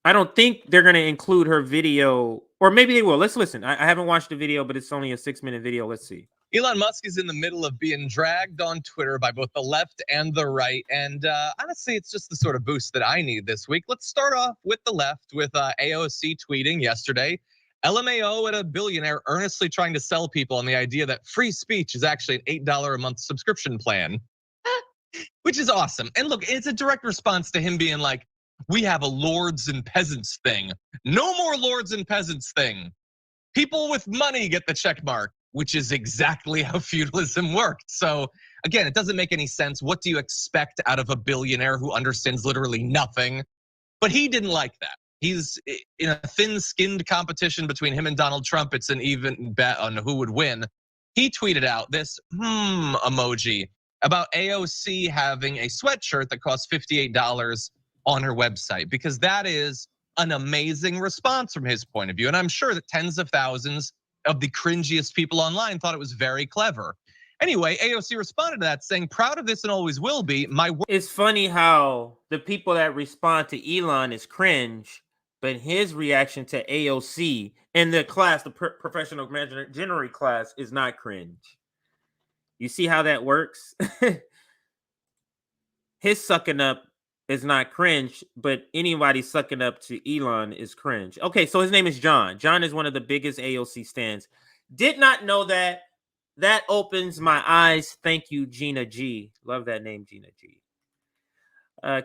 I don't think they're going to include her video, or maybe they will. Let's listen. I haven't watched the video, but it's only a 6-minute video. Let's see. Elon Musk is in the middle of being dragged on Twitter by both the left and the right. And honestly, it's just the sort of boost that I need this week. Let's start off with the left with AOC tweeting yesterday. LMAO at a billionaire earnestly trying to sell people on the idea that free speech is actually an $8 a month subscription plan, which is awesome. And look, it's a direct response to him being like, we have a lords and peasants thing. No more lords and peasants thing. People with money get the check mark, which is exactly how feudalism worked. So again, it doesn't make any sense. What do you expect out of a billionaire who understands literally nothing? But he didn't like that. He's in a thin-skinned competition between him and Donald Trump. It's an even bet on who would win. He tweeted out this emoji about AOC having a sweatshirt that costs $58 on her website, because that is an amazing response from his point of view. And I'm sure that tens of thousands of the cringiest people online thought it was very clever. Anyway, AOC responded to that saying, proud of this and always will be. It's funny how the people that respond to Elon is cringe, but his reaction to AOC in the class, the professional imaginary class, is not cringe. You see how that works? His sucking up is not cringe, but anybody sucking up to Elon is cringe. Okay, so his name is John. John is one of the biggest AOC stans. Did not know that. That opens my eyes. Thank you, Gina G. Love that name, Gina G.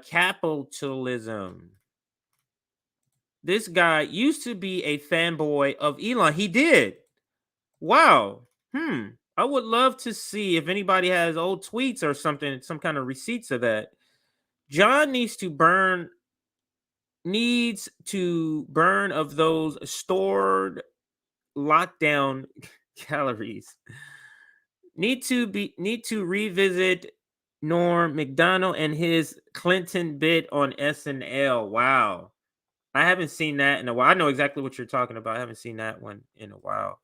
Capitalism. This guy used to be a fanboy of Elon. He did. Wow. I would love to see if anybody has old tweets or something, some kind of receipts of that. John needs to burn of those stored lockdown calories. Need to revisit Norm Macdonald and his Clinton bit on SNL. Wow. I haven't seen that in a while. I know exactly what you're talking about. I haven't seen that one in a while.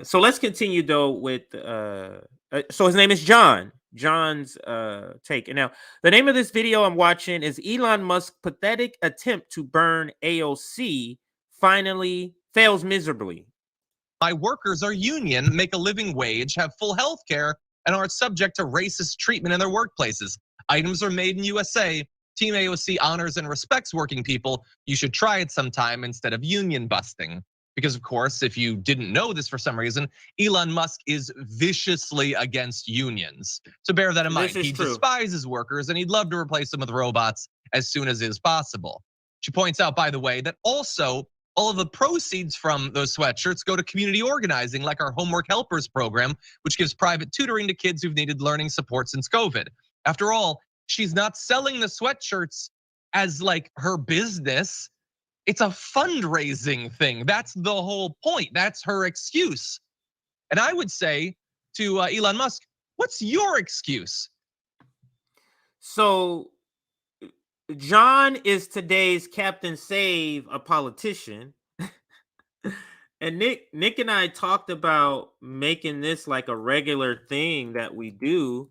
So let's continue though with so his name is John. John's take. And now the name of this video I'm watching is Elon Musk's pathetic attempt to burn AOC finally fails miserably. My workers are union, make a living wage, have full health care, and aren't subject to racist treatment in their workplaces. Items are made in USA. Team AOC honors and respects working people. You should try it sometime instead of union busting. Because of course, if you didn't know this for some reason, Elon Musk is viciously against unions. So bear that in mind. He despises workers and he'd love to replace them with robots as soon as is possible. She points out, by the way, that also all of the proceeds from those sweatshirts go to community organizing, like our Homework Helpers program, which gives private tutoring to kids who've needed learning support since COVID. After all, she's not selling the sweatshirts as like her business. It's a fundraising thing. That's the whole point. That's her excuse. And I would say to Elon Musk, what's your excuse? So John is today's Captain Save a politician. And Nick and I talked about making this like a regular thing that we do,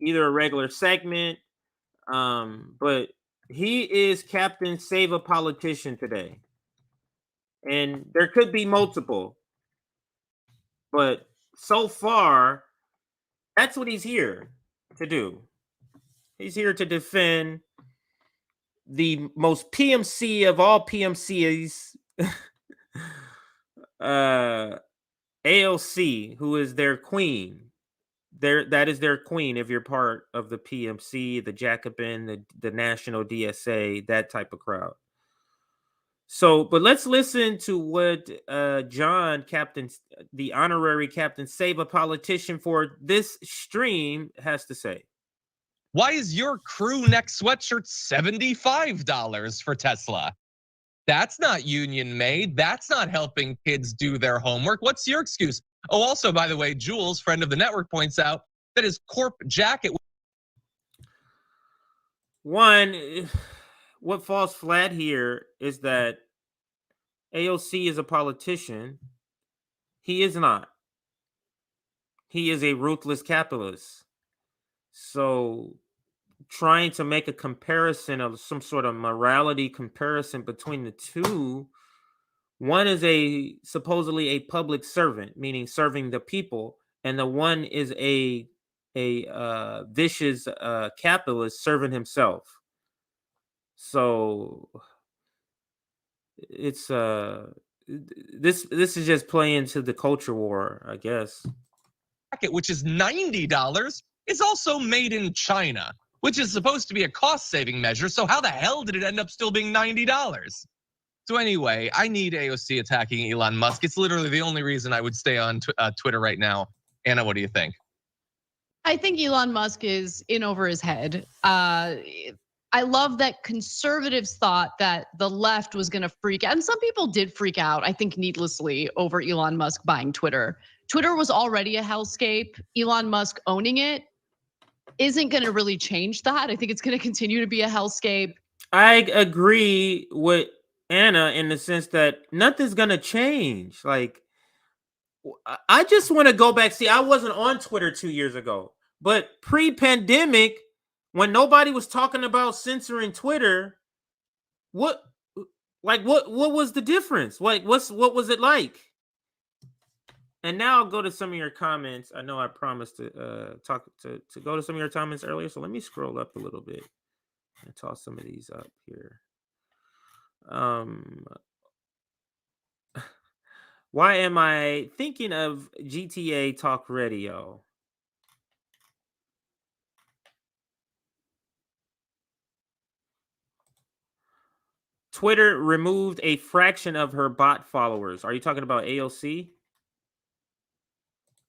either a regular segment, but he is Captain Save a Politician today. And there could be multiple. But so far, that's what he's here to do. He's here to defend the most PMC of all PMCs, AOC, who is their queen. That is their queen if you're part of the PMC, the Jacobin, the National DSA, that type of crowd. So, but let's listen to what John, the honorary Captain Save a Politician for this stream, has to say. Why is your crew neck sweatshirt $75 for Tesla? That's not union made. That's not helping kids do their homework. What's your excuse? Oh, also, by the way, Jules, friend of the network, points out that his corp jacket. One, what falls flat here is that AOC is a politician. He is not. He is a ruthless capitalist. So trying to make a comparison of some sort of morality comparison between the two, one is supposedly a public servant, meaning serving the people, and the one is a vicious capitalist serving himself. So it's this is just playing to the culture war, I guess. Which is $90, is also made in China, which is supposed to be a cost-saving measure. So how the hell did it end up still being $90? So anyway, I need AOC attacking Elon Musk. It's literally the only reason I would stay on Twitter right now. Anna, what do you think? I think Elon Musk is in over his head. I love that conservatives thought that the left was going to freak out. And some people did freak out, I think needlessly, over Elon Musk buying Twitter. Twitter was already a hellscape. Elon Musk owning it isn't going to really change that. I think it's going to continue to be a hellscape. I agree with Anna in the sense that nothing's gonna change. Like, I just want to go back. See, I wasn't on Twitter 2 years ago, but pre-pandemic, when nobody was talking about censoring Twitter, what what was the difference? Like, what was it like? And now I'll go to some of your comments. I know I promised to to go to some of your comments earlier, so let me scroll up a little bit and toss some of these up here. Why am I thinking of GTA Talk Radio? Twitter removed a fraction of her bot followers. Are you talking about AOC?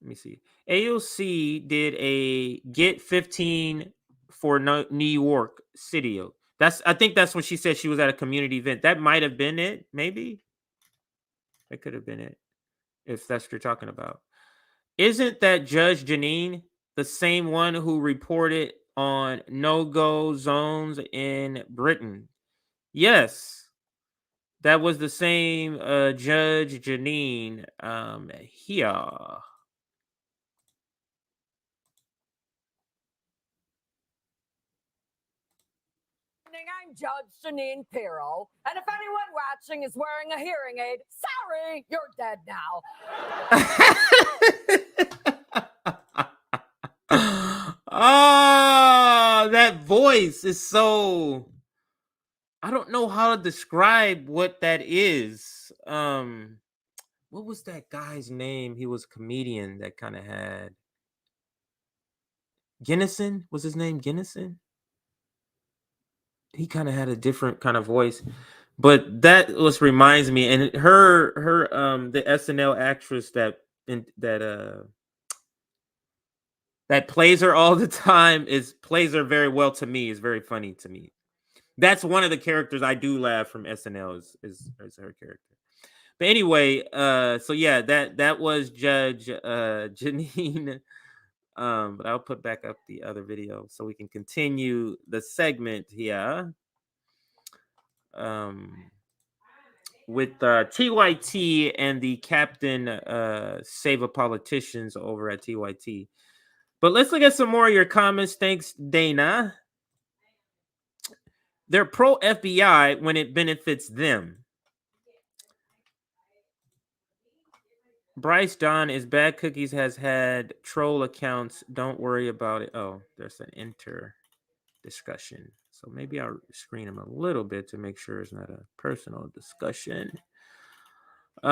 Let me see. AOC did a get 15 for New York City. I think that's when she said she was at a community event. That might have been it, maybe. That could have been it, if that's what you're talking about. Isn't that Judge Janine the same one who reported on no-go zones in Britain? Yes. That was the same Judge Janine here. I'm Judge Janine Pirro, and if anyone watching is wearing a hearing aid, sorry, you're dead now. Oh, that voice is so... I don't know how to describe what that is. What was that guy's name? He was a comedian that kind of had... Ginnison? Was his name Ginnison? He kind of had a different kind of voice. But that was reminds me, and her the SNL actress that plays her all the time plays her very well to me, is very funny to me. That's one of the characters I do laugh from SNL is her character. But anyway, so yeah, that was Judge Janine. But I'll put back up the other video so we can continue the segment here. With TYT and the Captain Save a Politicians over at TYT. But let's look at some more of your comments. Thanks, Dana. They're pro FBI when it benefits them. Bryce Don is bad cookies has had troll accounts. Don't worry about it. Oh, there's an enter discussion. So maybe I'll screen him a little bit to make sure it's not a personal discussion. Judge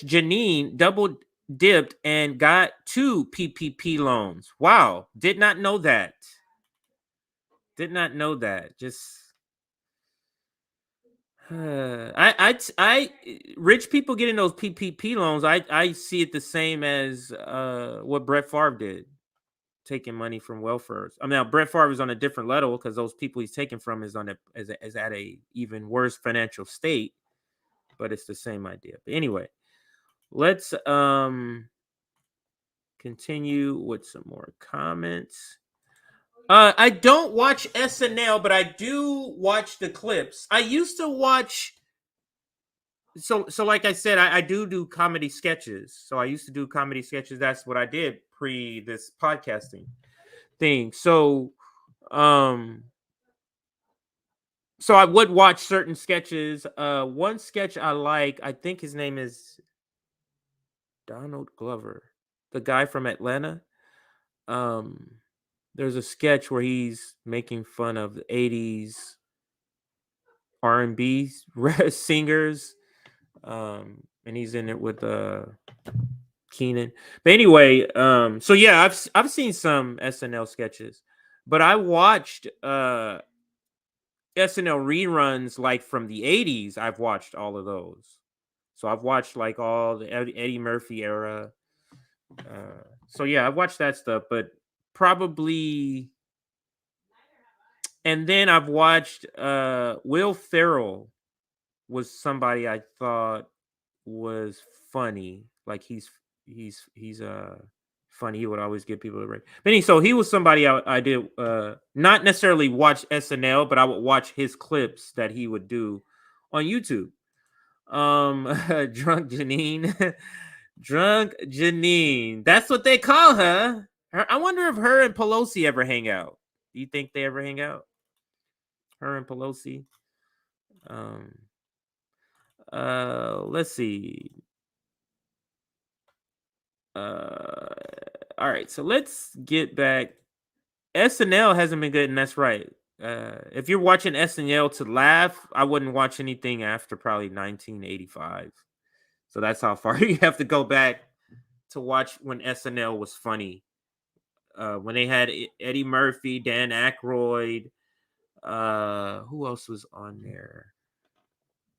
Janine double dipped and got 2 PPP loans. Wow, did not know that. Did not know that. Just I rich people getting those PPP loans. I see it the same as what Brett Favre did, taking money from welfare. I mean, now Brett Favre is on a different level because those people he's taking from is at a even worse financial state, but it's the same idea. But anyway, let's continue with some more comments. I don't watch SNL, but I do watch the clips. I used to watch. So like I said, I do comedy sketches. So I used to do comedy sketches. That's what I did pre this podcasting thing. So so I would watch certain sketches. One sketch I like, I think his name is Donald Glover, the guy from Atlanta. There's a sketch where he's making fun of the 80s R&B singers. And he's in it with Keenan. But anyway, so yeah, I've seen some SNL sketches, but I watched SNL reruns like from the 80s. I've watched all of those. So I've watched like all the Eddie Murphy era. So yeah, I've watched that stuff, but probably. And then I've watched Will Ferrell was somebody I thought was funny. Like he's funny. He would always give people a break. But anyway, so he was somebody I did not necessarily watch SNL, but I would watch his clips that he would do on YouTube. Drunk Janine. Drunk Janine. That's what they call her. I wonder if her and Pelosi ever hang out. Do you think they ever hang out? Her and Pelosi. Let's see. All right, so let's get back. SNL hasn't been good, and that's right. If you're watching SNL to laugh, I wouldn't watch anything after probably 1985. So that's how far you have to go back to watch when SNL was funny. When they had Eddie Murphy, Dan Aykroyd, who else was on there?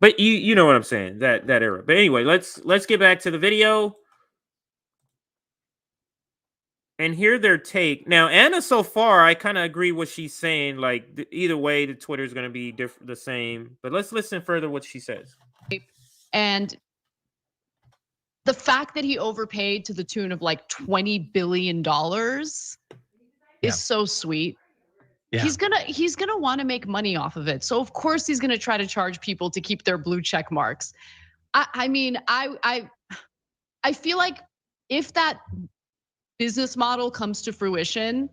But you know what I'm saying, that era. But anyway, let's get back to the video and hear their take. Now, Anna, so far, I kind of agree what she's saying. Like either way, the Twitter is going to be the same. But let's listen further what she says. And the fact that he overpaid to the tune of like $20 billion is so sweet. Yeah. He's gonna want to make money off of it. So of course he's gonna try to charge people to keep their blue check marks. I mean, I feel like if that business model comes to fruition,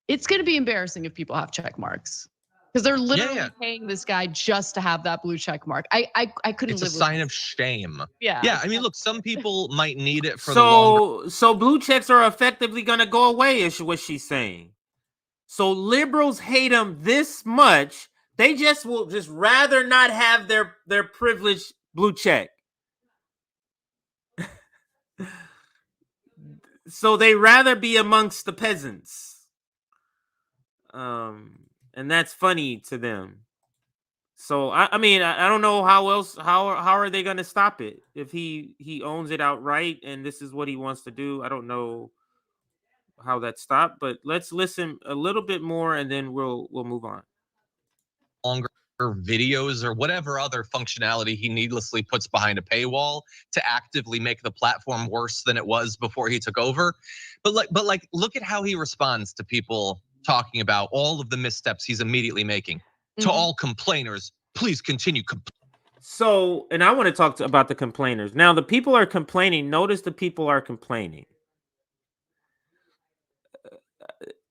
it's gonna be embarrassing if people have check marks. Because they're literally paying this guy just to have that blue check mark. I couldn't live with it. It's a sign of shame. Yeah. Yeah, I mean, look, some people might need it for the longer. So blue checks are effectively gonna go away, is what she's saying. So liberals hate him this much, they will just rather not have their privileged blue check. So they rather be amongst the peasants. And that's funny to them. So I mean, I don't know how are they gonna stop it if he owns it outright and this is what he wants to do. I don't know how that stopped, but let's listen a little bit more and then we'll move on. Longer videos or whatever other functionality he needlessly puts behind a paywall to actively make the platform worse than it was before he took over. But like look at how he responds to people talking about all of the missteps he's immediately making. To all complainers, please continue. So, and I want to talk about the complainers. Now, the people are complaining. Notice the people are complaining.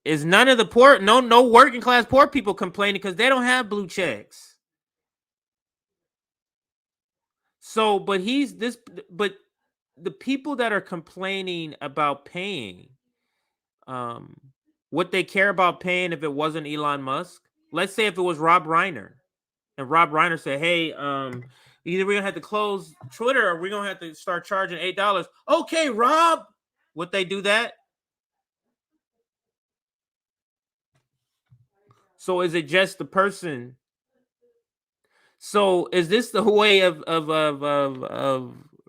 Is none of the poor, no working class poor people complaining because they don't have blue checks. So, but the people that are complaining about paying, what they care about paying if it wasn't Elon Musk. Let's say if it was Rob Reiner, and Rob Reiner said, "Hey, either we're gonna have to close Twitter or we're gonna have to start charging $8." Okay, Rob, would they do that? So is it just the person? So is this the way of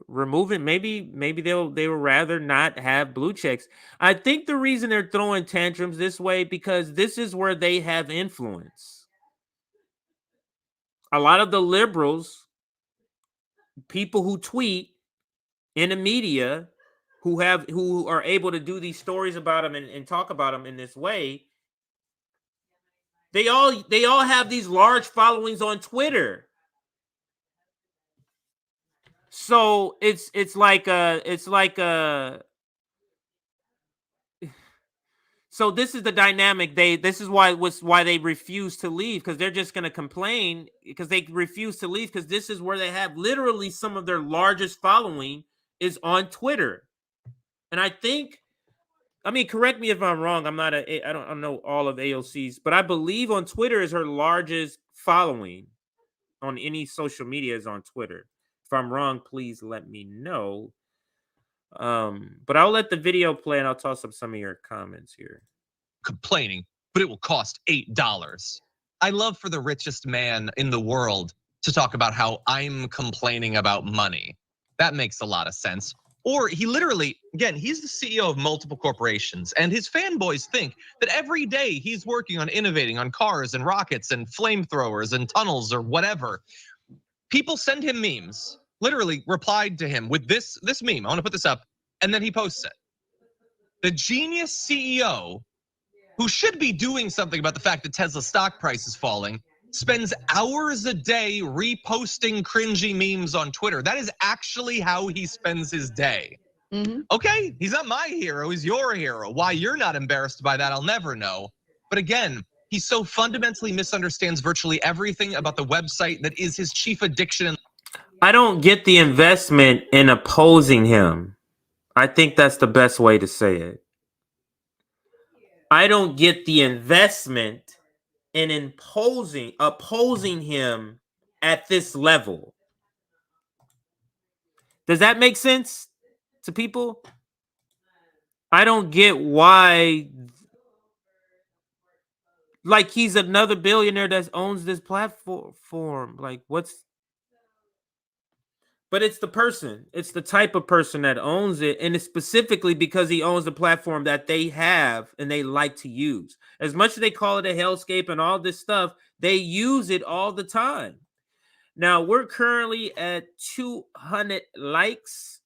removing? Maybe they would rather not have blue checks. I think the reason they're throwing tantrums this way because this is where they have influence. A lot of the liberals, people who tweet in the media, who are able to do these stories about them and talk about them in this way. They all have these large followings on Twitter. So it's like so this is the dynamic. This is why they refuse to leave, because they're just gonna complain because they refuse to leave because this is where they have literally some of their largest following is on Twitter. And I think, I mean, correct me if I'm wrong. I don't know all of AOC's, but I believe on Twitter is her largest following on any social media is on Twitter. If I'm wrong, please let me know. But I'll let the video play and I'll toss up some of your comments here. Complaining, but it will cost $8. I love for the richest man in the world to talk about how I'm complaining about money. That makes a lot of sense. Or he literally, again, he's the CEO of multiple corporations, and his fanboys think that every day he's working on innovating on cars and rockets and flamethrowers and tunnels or whatever. People send him memes, literally replied to him with this meme. I want to put this up, and then he posts it. the genius CEO who should be doing something about the fact that Tesla stock price is falling spends hours a day reposting cringy memes on Twitter. That is actually how he spends his day. Okay, he's not my hero, he's your hero. Why you're not embarrassed by that, I'll never know. But again, he so fundamentally misunderstands virtually everything about the website that is his chief addiction. I don't get the investment in opposing him. I think that's the best way to say it. I don't get the investment in opposing him at this level. Does that make sense to people? I don't get why, like, he's another billionaire that owns this platform. Like, but it's the person. It's the type of person that owns it. And it's specifically because he owns the platform that they have and they like to use. As much as they call it a hellscape and all this stuff, they use it all the time. Now, we're currently at 200 likes.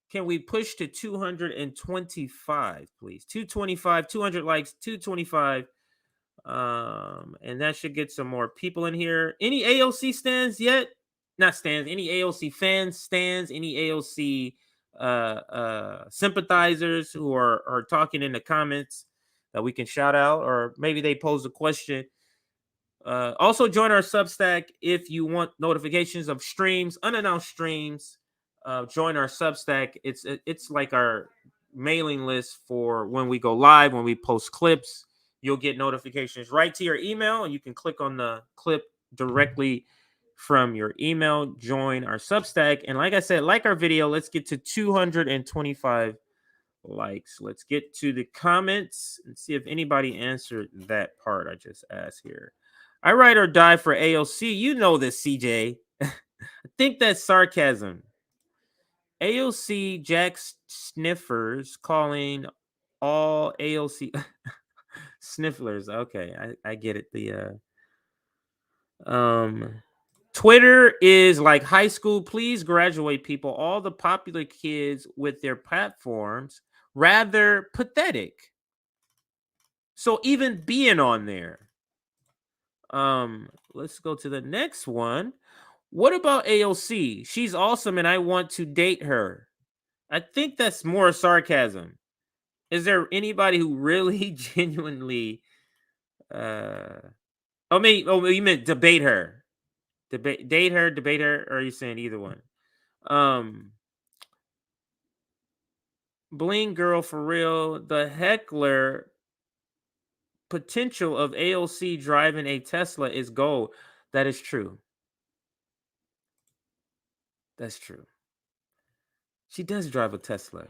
Can we push to 225, please? 225, 200 likes, 225. And that should get some more people in here. Any AOC stands yet? Not stands. Any AOC fans, stands, any AOC sympathizers who are talking in the comments that we can shout out, or maybe they pose a question. Also join our Substack if you want notifications of streams, unannounced streams. Join our Substack. It's like our mailing list for when we go live, when we post clips. You'll get notifications right to your email, and you can click on the clip directly from your email. Join our Substack. And like I said, like our video, let's get to 225 likes. Let's get to the comments and see if anybody answered that part I just asked here. I ride or die for AOC. You know this, CJ. I think that's sarcasm. AOC Jack Sniffers calling all AOC snifflers. Okay, I get it. The Twitter is like high school. Please graduate, people. All the popular kids with their platforms, rather pathetic. So even being on there. Let's go to the next one. What about AOC? She's awesome and I want to date her. I think that's more sarcasm. Is there anybody who really genuinely you meant debate her? Date her, debate her, or are you saying either one? Bling girl for real. The heckler potential of AOC driving a Tesla is gold. That is true. That's true. She does drive a Tesla.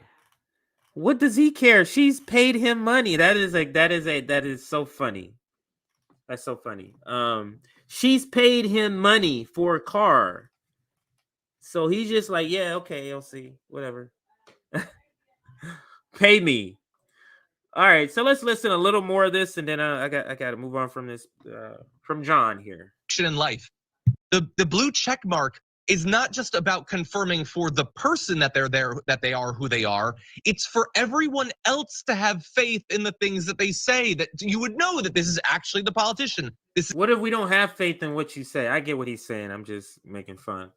What does he care? She's paid him money. That is so funny. That's so funny. She's paid him money for a car. So he's just like, yeah, okay, AOC, whatever. Pay me. All right, so let's listen a little more of this, and then I got to move on from this. From John here. In life, the blue check mark is not just about confirming for the person that they're there, that they are who they are. It's for everyone else to have faith in the things that they say, that you would know that this is actually the politician. What if we don't have faith in what you say? I get what he's saying. I'm just making fun.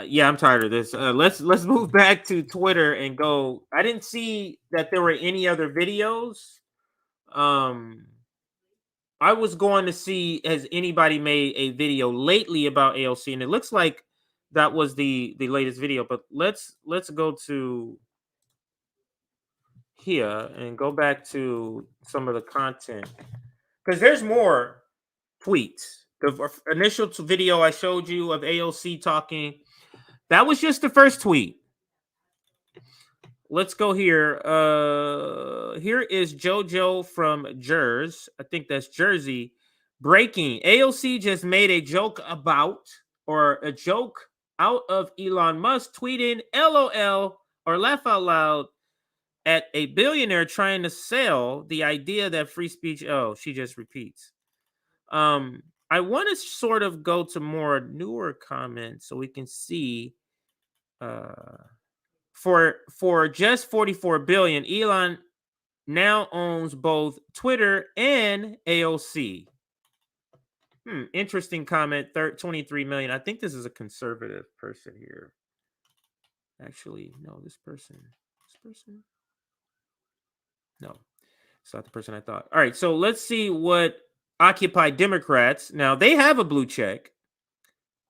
Yeah, I'm tired of this. Let's move back to Twitter and go. I didn't see that there were any other videos. I was going to see, has anybody made a video lately about AOC, and it looks like that was the latest video. But let's go to here and go back to some of the content, because there's more tweets. The initial video I showed you of AOC talking, that was just the first tweet. Let's go here. Here is JoJo from Jersey. I think that's Jersey. Breaking. AOC just made a joke out of Elon Musk tweeting LOL or laugh out loud at a billionaire trying to sell the idea that free speech. Oh, she just repeats. I want to sort of go to more newer comments so we can see. For just 44 billion, Elon now owns both Twitter and AOC. Interesting comment. 23 million. I think this is a conservative person here. Actually, no, this person. No, it's not the person I thought. All right, so let's see what Occupy Democrats. Now they have a blue check,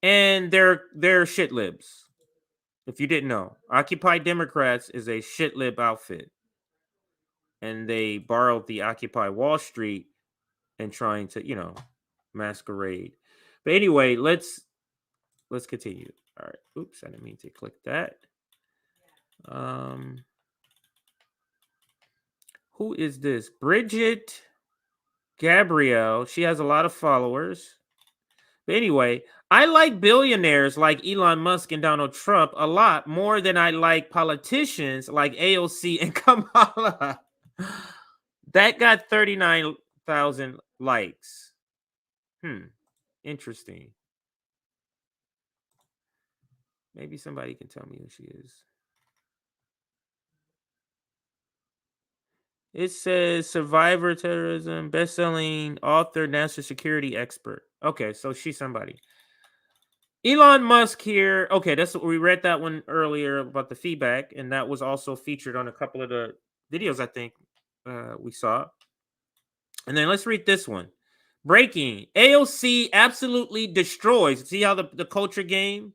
and they're shit libs. If you didn't know, Occupy Democrats is a shit lib outfit, and they borrowed the Occupy Wall Street and trying to, masquerade. But anyway, let's continue. All right. Oops, I didn't mean to click that. Who is this? Bridget Gabrielle. She has a lot of followers. But anyway, I like billionaires like Elon Musk and Donald Trump a lot more than I like politicians like AOC and Kamala. That got 39,000 likes. Interesting. Maybe somebody can tell me who she is. It says survivor terrorism, best-selling author, national security expert. Okay, so she's somebody. Elon Musk here. Okay, we read that one earlier about the feedback, and that was also featured on a couple of the videos I think we saw. And then let's read this one. Breaking. AOC absolutely destroys. See how the culture game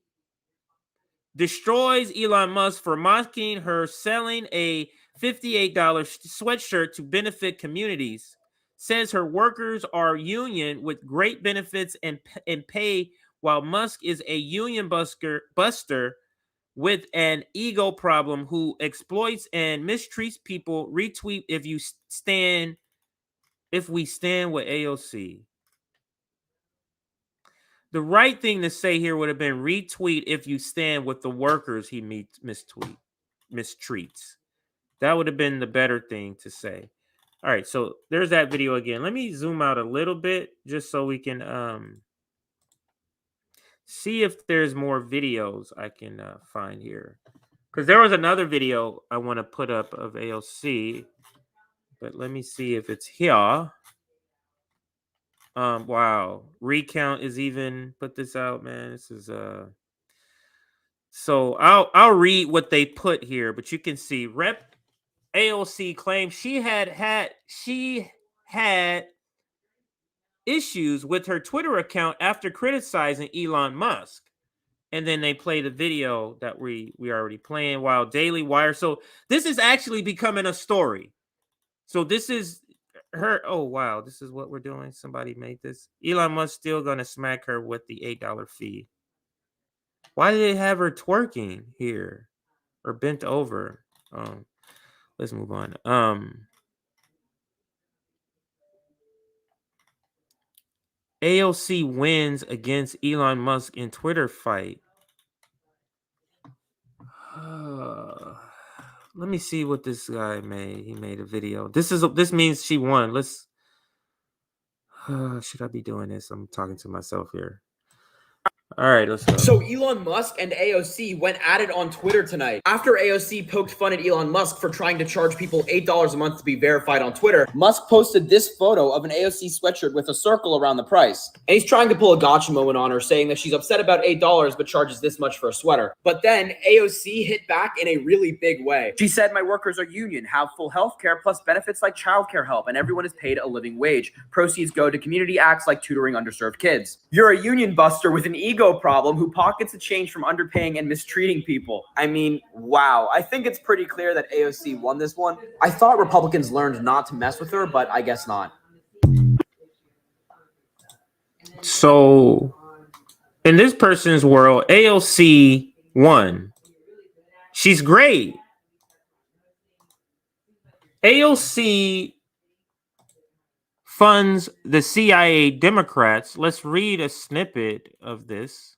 destroys Elon Musk for mocking her selling a $58 sweatshirt to benefit communities. Says her workers are union with great benefits and pay, while Musk is a union buster with an ego problem who exploits and mistreats people. Retweet if we stand with AOC. The right thing to say here would have been retweet if you stand with the workers he mistreats. That would have been the better thing to say. All right, so there's that video again. Let me zoom out a little bit just so we can see if there's more videos I can find here. Because there was another video I want to put up of AOC, but let me see if it's here. Wow, Recount is even put this out, man. This is so I'll read what they put here, but you can see Rep AOC claims she had issues with her Twitter account after criticizing Elon Musk. And then they play the video that we already playing while Daily Wire. So this is actually becoming a story. So this is her. Oh, wow. This is what we're doing. Somebody made this. Elon Musk still going to smack her with the $8 fee. Why did they have her twerking here or bent over? Let's move on. AOC wins against Elon Musk in Twitter fight. Let me see what this guy made. He made a video. This means she won. Let's. Should I be doing this? I'm talking to myself here. All right, let's go. So Elon Musk and AOC went at it on Twitter tonight. After AOC poked fun at Elon Musk for trying to charge people $8 a month to be verified on Twitter, Musk posted this photo of an AOC sweatshirt with a circle around the price. And he's trying to pull a gotcha moment on her, saying that she's upset about $8 but charges this much for a sweater. But then AOC hit back in a really big way. She said, "My workers are union, have full health care plus benefits like childcare help, and everyone is paid a living wage. Proceeds go to community acts like tutoring underserved kids. You're a union buster with an ego problem who pockets the change from underpaying and mistreating people." I mean, wow. I think it's pretty clear that AOC won this one. I thought Republicans learned not to mess with her, but I guess not. So, in this person's world, AOC won. She's great. AOC funds the CIA Democrats. Let's read a snippet of this.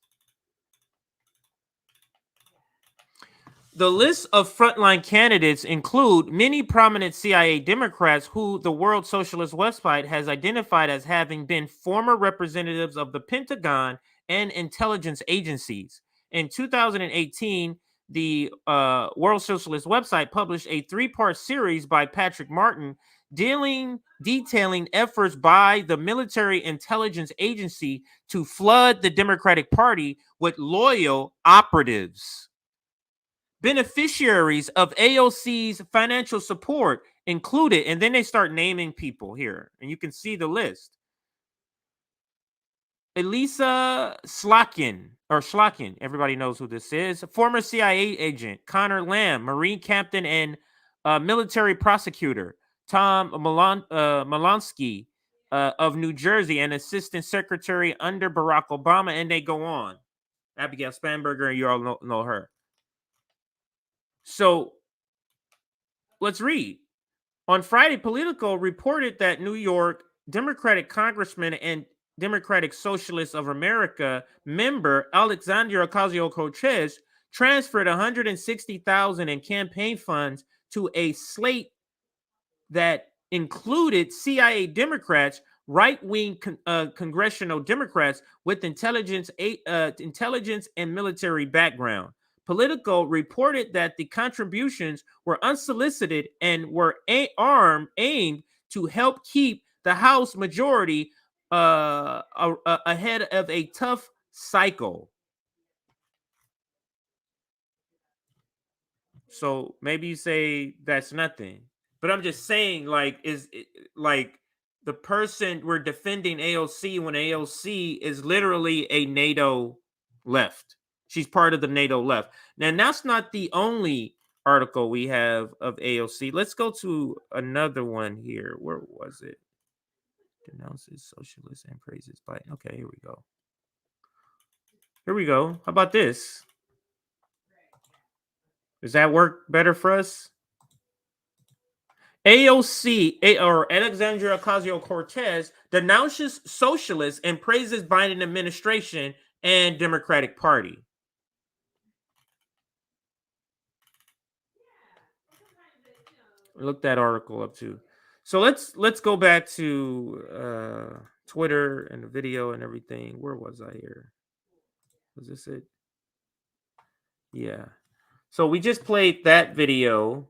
The list of frontline candidates include many prominent CIA Democrats who the World Socialist website has identified as having been former representatives of the Pentagon and intelligence agencies. In 2018, the World Socialist website published a 3-part series by Patrick Martin detailing efforts by the military intelligence agency to flood the Democratic Party with loyal operatives. Beneficiaries of AOC's financial support included, and then they start naming people here, and you can see the list. Elisa Schlotkin, everybody knows who this is. Former CIA agent Connor Lamb, Marine captain and military prosecutor Tom Malonsky of New Jersey, and assistant secretary under Barack Obama, and they go on. Abigail Spanberger, you all know her. So let's read. On Friday, Politico reported that New York Democratic Congressman and Democratic Socialists of America member Alexandria Ocasio-Cortez transferred $160,000 in campaign funds to a slate that included CIA Democrats, right-wing congressional Democrats with intelligence and military background. Politico reported that the contributions were unsolicited and were aimed to help keep the House majority ahead of a tough cycle. So maybe you say that's nothing, but I'm just saying, like, like the person we're defending AOC when AOC is literally a NATO left. She's part of the NATO left. Now, that's not the only article we have of AOC. Let's go to another one here. Where was it? Denounces socialists and praises Biden. Okay, here we go. Here we go. How about this? Does that work better for us? AOC, or Alexandria Ocasio-Cortez, denounces socialists and praises Biden administration and Democratic Party. Look that article up too. So let's go back to Twitter and the video and everything. Where was I here? Was this it? Yeah. So we just played that video.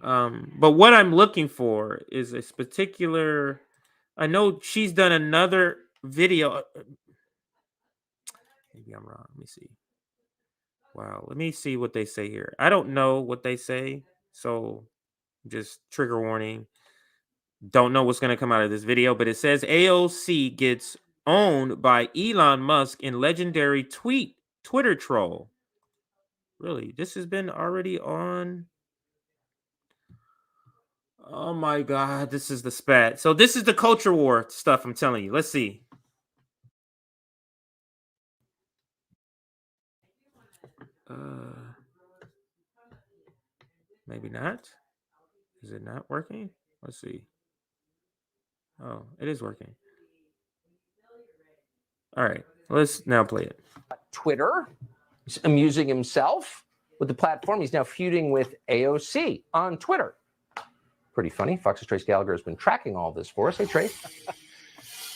But what I'm looking for is this particular. I know she's done another video. Maybe I'm wrong. Let me see. Wow. Let me see what they say here. I don't know what they say. So just trigger warning. Don't know what's going to come out of this video, but it says AOC gets owned by Elon Musk in legendary Twitter troll. Really? This has been already on. Oh my God, this is the spat. So this is the culture war stuff I'm telling you. Let's see. Maybe not. Is it not working? Let's see. Oh, it is working. All right, let's now play it. Twitter, he's amusing himself with the platform. He's now feuding with AOC on Twitter. Pretty funny. Fox's Trace Gallagher has been tracking all this for us. Hey, Trace.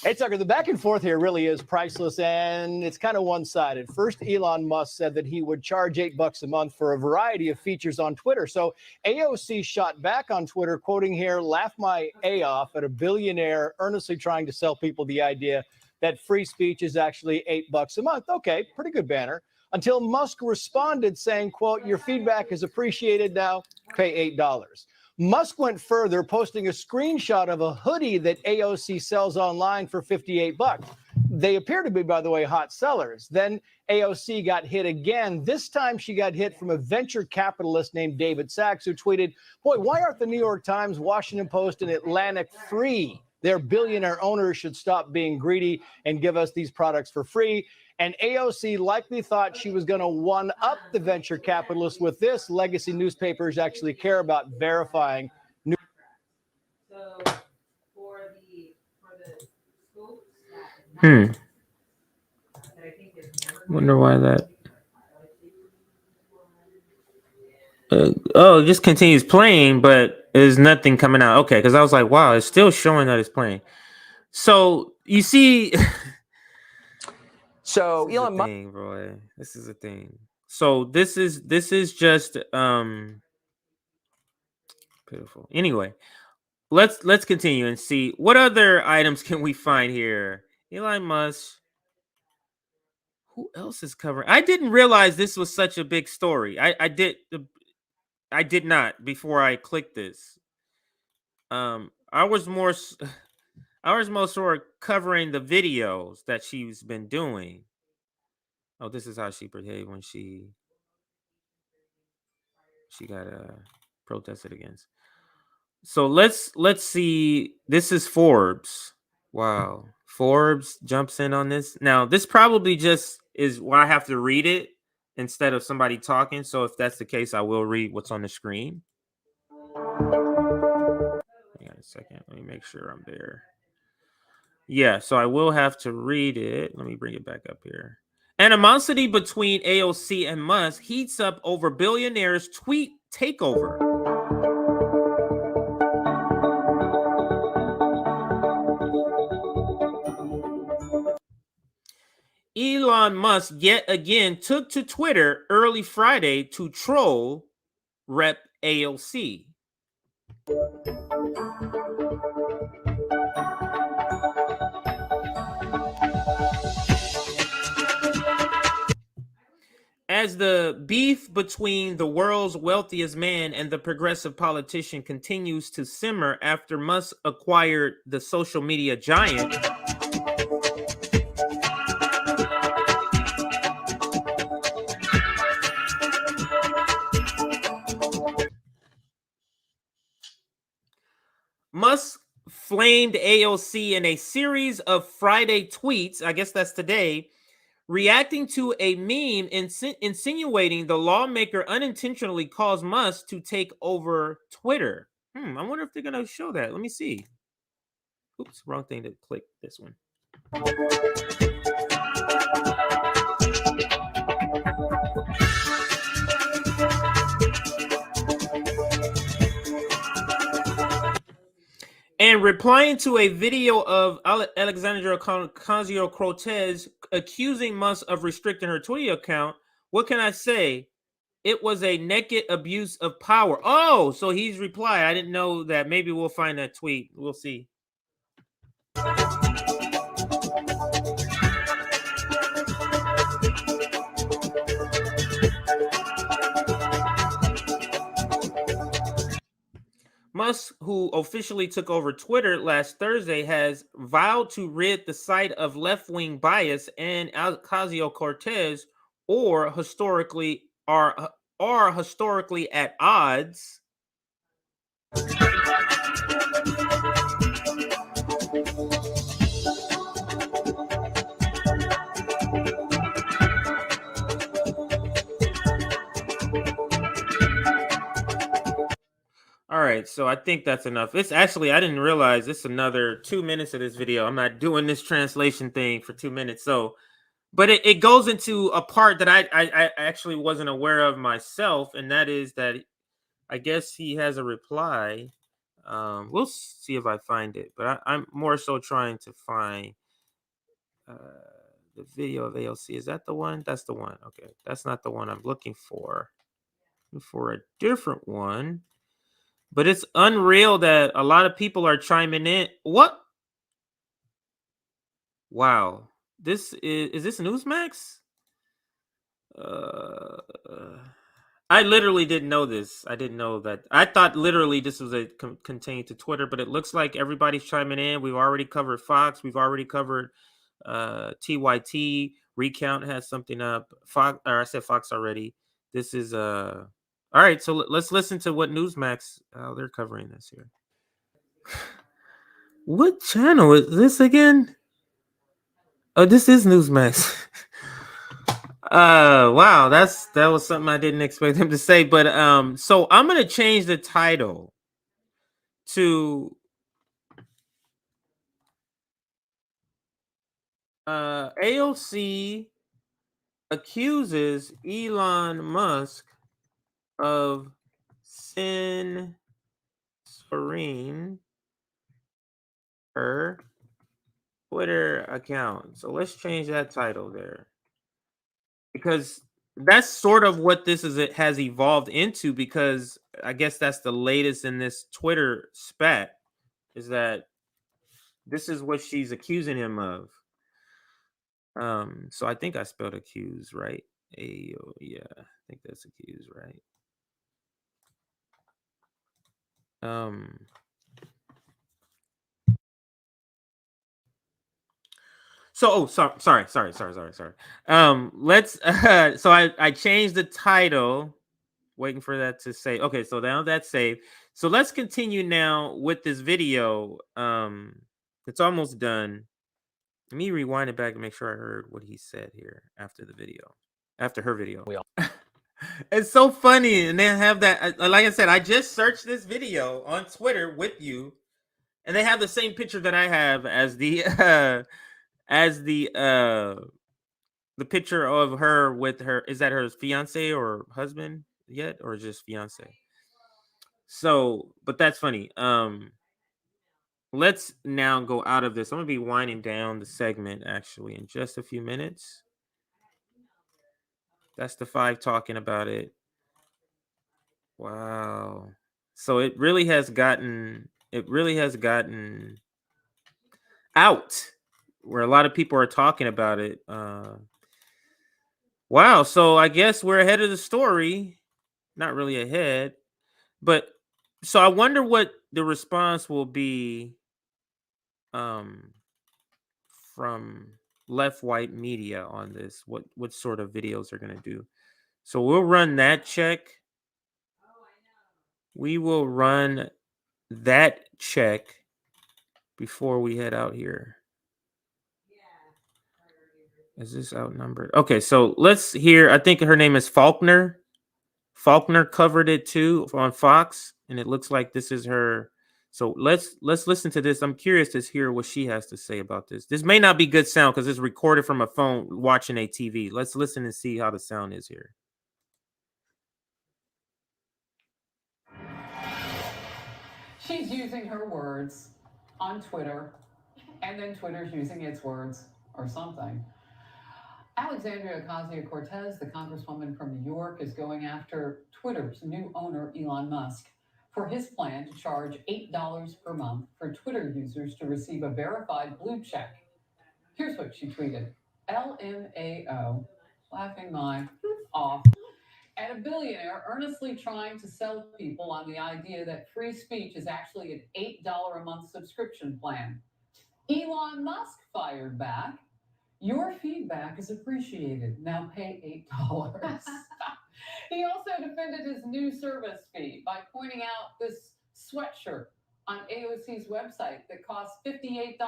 Hey, Tucker, the back and forth here really is priceless, and it's kind of one-sided. First, Elon Musk said that he would charge $8 a month for a variety of features on Twitter. So AOC shot back on Twitter, quoting here, "Laugh my A off at a billionaire earnestly trying to sell people the idea that free speech is actually $8 a month." Okay, pretty good banner. Until Musk responded saying, quote, "Your feedback is appreciated. Now pay $8. Musk went further, posting a screenshot of a hoodie that AOC sells online for $58. They appear to be, by the way, hot sellers. Then AOC got hit again. This time she got hit from a venture capitalist named David Sachs, who tweeted, "Boy, why aren't the New York Times, Washington Post, and Atlantic free? Their billionaire owners should stop being greedy and give us these products for free." And AOC likely thought she was going to one-up the venture capitalist with this. Legacy newspapers actually care about verifying. Wonder why that. Oh, it just continues playing, but there's nothing coming out. Okay, because I was like, wow, it's still showing that it's playing. So you see. So Elon Musk. Boy, this is a thing. So this is just pitiful. Anyway, let's continue and see what other items can we find here. Elon Musk. Who else is covering? I didn't realize this was such a big story. I did not before I clicked this. I was more sort of covering the videos that she's been doing. Oh, this is how she behaved when she got protested against. So let's see. This is Forbes. Wow. Forbes jumps in on this. Now, this probably just is why I have to read it instead of somebody talking. So if that's the case, I will read what's on the screen. Hang on a second. Let me make sure I'm there. Yeah, so I will have to read it. Let me bring it back up here. Animosity between AOC and Musk heats up over billionaire's tweet takeover. Elon Musk yet again took to Twitter early Friday to troll Rep AOC. As the beef between the world's wealthiest man and the progressive politician continues to simmer after Musk acquired the social media giant, Musk flamed AOC in a series of Friday tweets, I guess that's today, reacting to a meme insinuating the lawmaker unintentionally caused Musk to take over Twitter. I wonder if they're going to show that. Let me see. Oops, wrong thing to click. This one. And replying to a video of Alexandria Ocasio-Cortez accusing Musk of restricting her Twitter account, what can I say? It was a naked abuse of power. Oh, so he's replied. I didn't know that. Maybe we'll find that tweet. We'll see. Musk, who officially took over Twitter last Thursday, has vowed to rid the site of left-wing bias and Ocasio-Cortez are historically at odds. All right, so I think that's enough. It's actually, I didn't realize it's another 2 minutes of this video. I'm not doing this translation thing for 2 minutes. So, but it goes into a part that I actually wasn't aware of myself, and that is that I guess he has a reply. We'll see if I find it, but I'm more so trying to find the video of AOC. Is that the one? That's the one. Okay, that's not the one I'm looking for. For a different one. But it's unreal that a lot of people are chiming in. What? Wow. This is this Newsmax? I literally didn't know this. I didn't know that. I thought literally this was a contained to Twitter, but it looks like everybody's chiming in. We've already covered Fox. We've already covered TYT. Recount has something up. Fox, or I said Fox already. This is all right, so let's listen to what Newsmax, how they're covering this here. What channel is this again? Oh, this is Newsmax. Wow, that was something I didn't expect him to say. But so I'm gonna change the title to AOC accuses Elon Musk of censoring her Twitter account. So let's change that title there. Because that's sort of what this is. It has evolved into, because I guess that's the latest in this Twitter spat, is that this is what she's accusing him of. So I think I spelled accuse right. Yeah, I think that's accuse, right? So, sorry. Let's. So I changed the title. Waiting for that to say. Okay, so now that's saved. So let's continue now with this video. It's almost done. Let me rewind it back and make sure I heard what he said here after the video, after her video. It's so funny, and they have that. Like I said, I just searched this video on Twitter with you, and they have the same picture that I have as the picture of her with her. Is that her fiance or husband yet, or just fiance? So, but that's funny. Let's now go out of this. I'm gonna be winding down the segment actually in just a few minutes. That's the 5 talking about it. Wow. So it really has gotten out where a lot of people are talking about it. Wow. So I guess we're ahead of the story. Not really ahead, but so I wonder what the response will be from left white media on this. What sort of videos they're going to do. So we'll run that check. We will run that check before we head out here. Is this outnumbered? Okay, so let's hear. I think her name is Faulkner. Faulkner covered it too on Fox, and it looks like this is her. So let's listen to this. I'm curious to hear what she has to say about this. This may not be good sound because it's recorded from a phone watching a TV. Let's listen and see how the sound is here. She's using her words on Twitter, and then Twitter's using its words or something. Alexandria Ocasio-Cortez, the congresswoman from New York, is going after Twitter's new owner, Elon Musk, for his plan to charge $8 per month for Twitter users to receive a verified blue check. Here's what she tweeted. LMAO, laughing my off, and a billionaire earnestly trying to sell people on the idea that free speech is actually an $8 a month subscription plan. Elon Musk fired back. Your feedback is appreciated. Now pay $8. He also defended his new service fee by pointing out this sweatshirt on AOC's website that costs $58.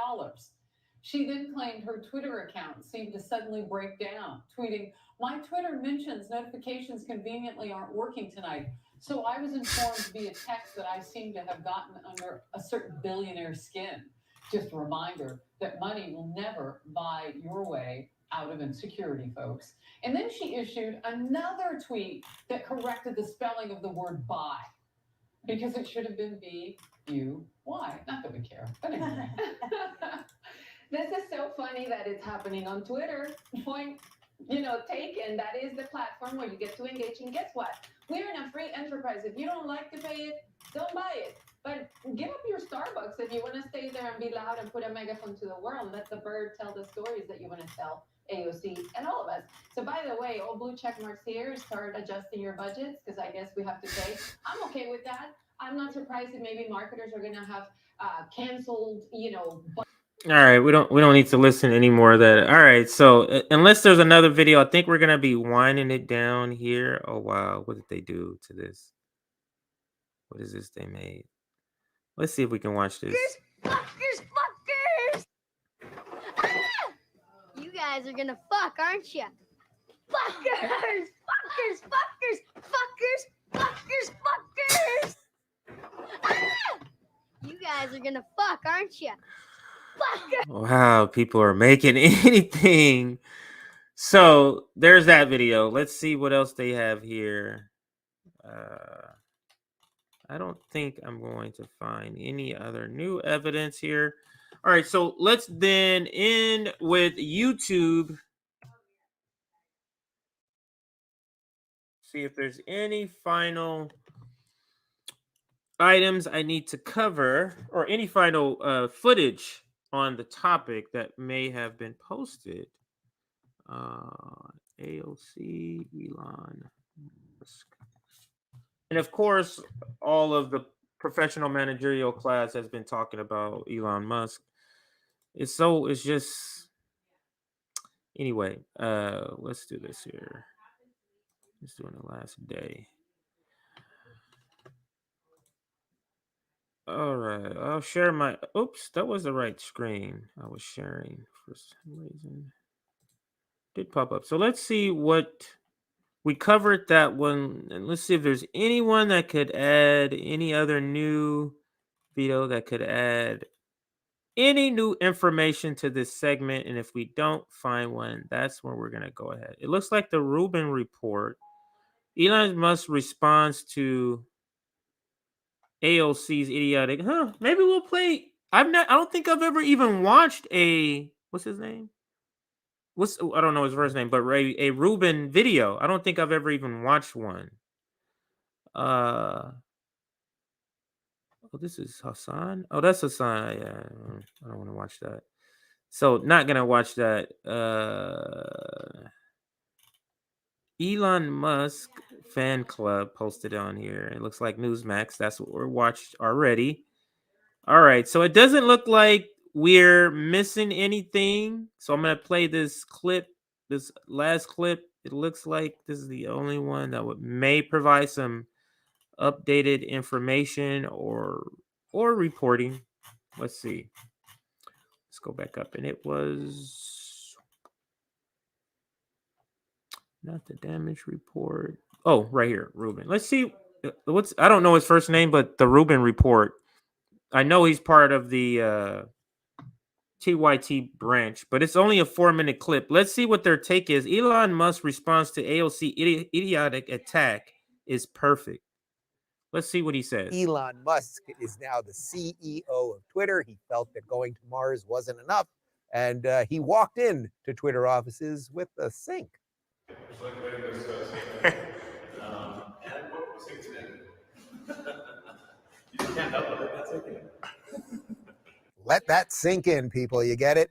She then claimed her Twitter account seemed to suddenly break down, tweeting, "My Twitter mentions notifications conveniently aren't working tonight, so I was informed via text that I seem to have gotten under a certain billionaire's skin. Just a reminder that money will never buy your way out of insecurity, folks." And then she issued another tweet that corrected the spelling of the word buy, because it should have been B-U-Y. Not that we care, but anyway. This is so funny that it's happening on Twitter. Point, taken. That is the platform where you get to engage. And guess what? We're in a free enterprise. If you don't like to pay it, don't buy it. But give up your Starbucks if you want to stay there and be loud and put a megaphone to the world. Let the bird tell the stories that you want to tell, AOC and all of us. So by the way, all blue check marks here, start adjusting your budgets, because I guess we have to pay. I'm okay with that. I'm not surprised that maybe marketers are going to have canceled, All right, we don't need to listen anymore of that. All right, so unless there's another video, I think we're gonna be winding it down here. Oh wow, what did they do to this? What is this they made? Let's see if we can watch this. Fuckers! Ah! You guys are gonna fuck, aren't you? Fuckers! Ah! You guys are gonna fuck, aren't you? Wow, people are making anything. So there's that video. Let's see what else they have here. I don't think I'm going to find any other new evidence here. All right, so let's then end with YouTube. see if there's any final items I need to cover or any final footage on the topic that may have been posted. AOC, Elon Musk. And of course, all of the professional managerial class has been talking about Elon Musk. It's just anyway, let's do this here. Let's do it on the last day. All right, I'll share my. Oops, that was the right screen I was sharing for some reason. Did pop up. So let's see what we covered that one, and let's see if there's anyone that could add any other new video that could add any new information to this segment. And if we don't find one, that's when we're gonna go ahead. It looks like the Rubin report. Elon Musk responds to AOC's idiotic. Maybe we'll play. I don't think I've ever even watched a. What's his name? I don't know his first name, but a Rubin video. I don't think I've ever even watched one. Oh, this is Hassan. Oh, that's Hassan. Yeah, I don't want to watch that. So not gonna watch that. Elon Musk fan club posted on here. It looks like Newsmax. That's what we're watched already. All right, so it doesn't look like we're missing anything. So I'm gonna play this clip, this last clip. It looks like this is the only one that may provide some updated information or reporting. Let's see. Let's go back up, and it was not the damage report. Oh, right here, Rubin. Let's see I don't know his first name, but the Rubin report. I know he's part of the TYT branch, but it's only a 4-minute clip. Let's see what their take is. Elon Musk's response to AOC idiotic attack is perfect. Let's see what he says. Elon Musk is now the CEO of Twitter. He felt that going to Mars wasn't enough, and he walked in to Twitter offices with a sink. It's like letting this and what was it today? You just can't help it. That's okay. Let that sink in, people. You get it?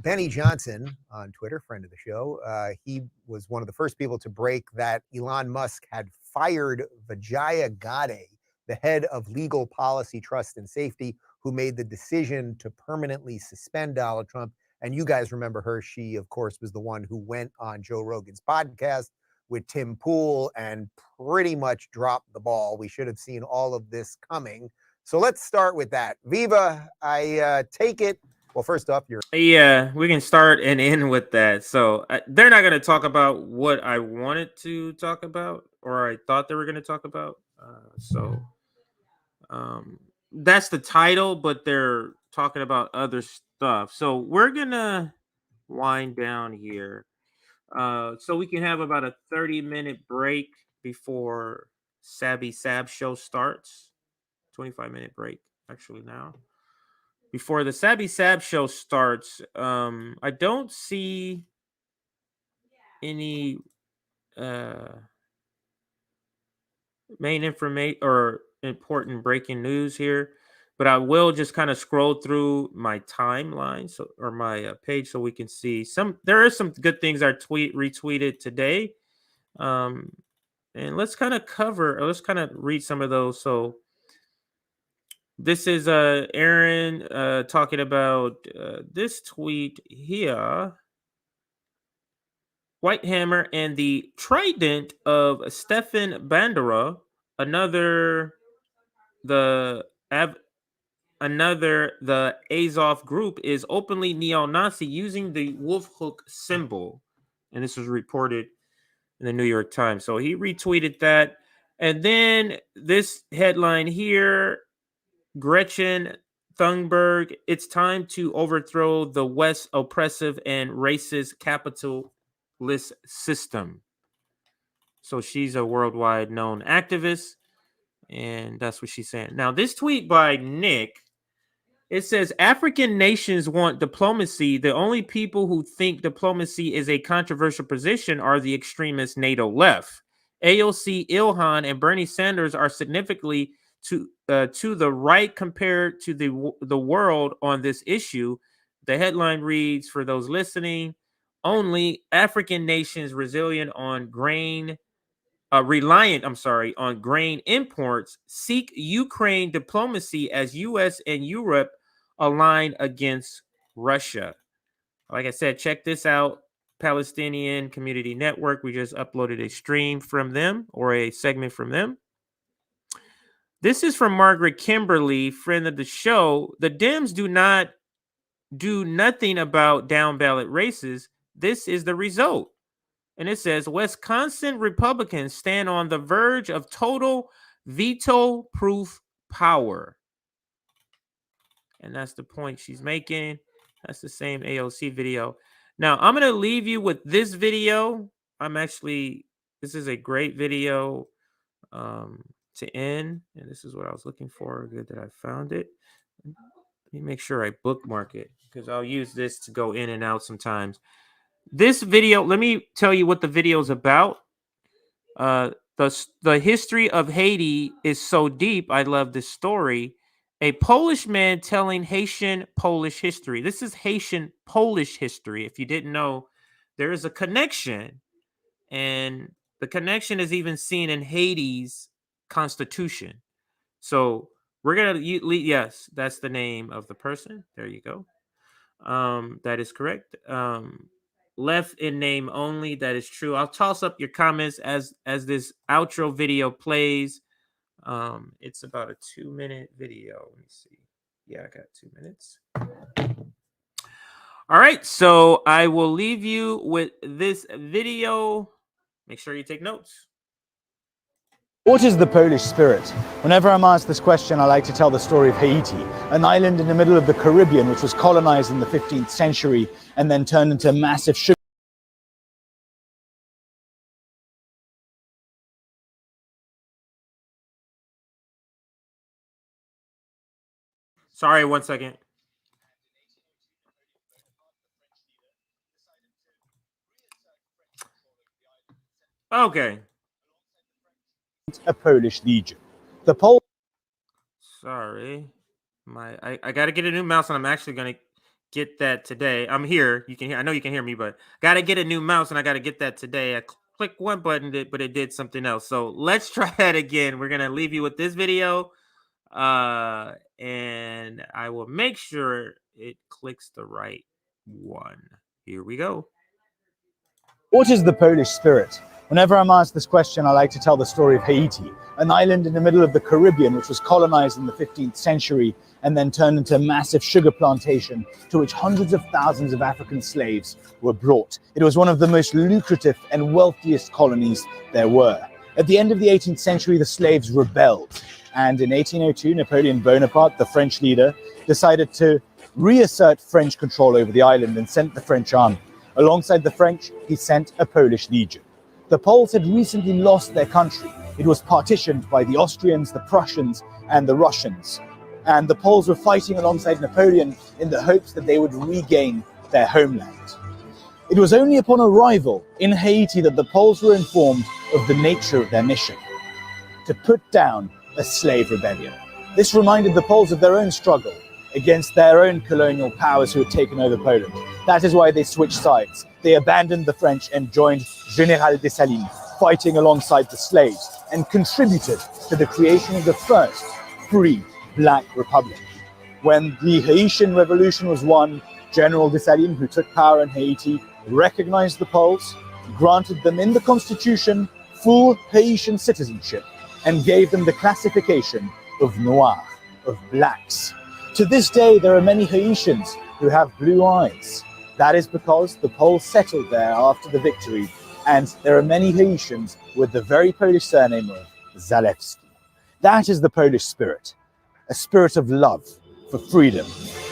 Benny Johnson on Twitter, friend of the show, he was one of the first people to break that Elon Musk had fired Vijaya Gadde, the head of legal policy, trust, and safety, who made the decision to permanently suspend Donald Trump. And you guys remember her. She, of course, was the one who went on Joe Rogan's podcast with Tim Pool and pretty much dropped the ball. We should have seen all of this coming. So let's start with that. Viva, I take it. Well, first off, Yeah, we can start and end with that. So they're not going to talk about what I wanted to talk about or I thought they were going to talk about. That's the title, but they're talking about other stuff. So we're going to wind down here. So we can have about a 30-minute break before Sabby Sab show starts. 25-minute break, actually, now. Before the Sabby Sab show starts, I don't see any main information or important breaking news here, but I will just kind of scroll through my timeline or my page so we can see there are some good things I retweeted today. And let's kind of read some of those. So this is Aaron talking about this tweet here. Whitehammer and the Trident of Stefan Bandera, the Azov group, is openly neo-Nazi using the wolf hook symbol. And this was reported in the New York Times. So he retweeted that. And then this headline here, Gretchen Thunberg, it's time to overthrow the West's oppressive and racist capitalist system. So she's a worldwide known activist, and that's what she's saying. Now, this tweet by Nick, it says, African nations want diplomacy. The only people who think diplomacy is a controversial position are the extremist NATO left. AOC, Ilhan, and Bernie Sanders are significantly to the right compared to the world on this issue. The headline reads, for those listening, only African nations reliant on grain imports seek Ukraine diplomacy as U.S. and Europe align against Russia. Like I said, check this out. Palestinian Community Network. We just uploaded a stream from them, or a segment from them. This is from Margaret Kimberly, friend of the show. The Dems do not do nothing about down ballot races. This is the result. And it says, Wisconsin Republicans stand on the verge of total veto-proof power. And that's the point she's making. That's the same AOC video. Now, I'm going to leave you with this video. This is a great video to end. And this is what I was looking for. Good that I found it. Let me make sure I bookmark it, because I'll use this to go in and out sometimes. This video, let me tell you what the video is about. The history of Haiti is so deep. I love this story. A Polish man telling Haitian-Polish history. This is Haitian-Polish history. If you didn't know, there is a connection. And the connection is even seen in Haiti's constitution. So we're going to, yes, that's the name of the person. There you go. That is correct. Left in name only. That is true. I'll toss up your comments as this outro video plays. It's about a 2-minute video. Let me see. Yeah, I got 2 minutes. All right, so I will leave you with this video. Make sure you take notes. What is the Polish spirit? Whenever I'm asked this question, I like to tell the story of Haiti, an island in the middle of the Caribbean which was colonized in the 15th century and then turned into a massive sugar. Sorry, 1 second. Okay. A Polish legion. The Pole. Sorry. I got to get a new mouse, and I'm actually going to get that today. I'm here. You can hear. I know you can hear me, but got to get a new mouse, and I got to get that today. I clicked one button, but it did something else. So let's try that again. We're going to leave you with this video, and I will make sure it clicks the right one. Here we go. What is the Polish spirit? Whenever I'm asked this question, I like to tell the story of Haiti, an island in the middle of the Caribbean which was colonized in the 15th century and then turned into a massive sugar plantation to which hundreds of thousands of African slaves were brought. It was one of the most lucrative and wealthiest colonies there were. At the end of the 18th century, the slaves rebelled. And in 1802, Napoleon Bonaparte, the French leader, decided to reassert French control over the island and sent the French army. Alongside the French, he sent a Polish legion. The Poles had recently lost their country. It was partitioned by the Austrians, the Prussians, and the Russians. And the Poles were fighting alongside Napoleon in the hopes that they would regain their homeland. It was only upon arrival in Haiti that the Poles were informed of the nature of their mission: to put down a slave rebellion. This reminded the Poles of their own struggle against their own colonial powers who had taken over Poland. That is why they switched sides. They abandoned the French and joined General Dessalines, fighting alongside the slaves, and contributed to the creation of the first free Black Republic. When the Haitian Revolution was won, General Dessalines, who took power in Haiti, recognized the Poles, granted them in the constitution full Haitian citizenship, and gave them the classification of Noir, of blacks. To this day, there are many Haitians who have blue eyes. That is because the Poles settled there after the victory, and there are many Haitians with the very Polish surname of Zalewski. That is the Polish spirit, a spirit of love for freedom,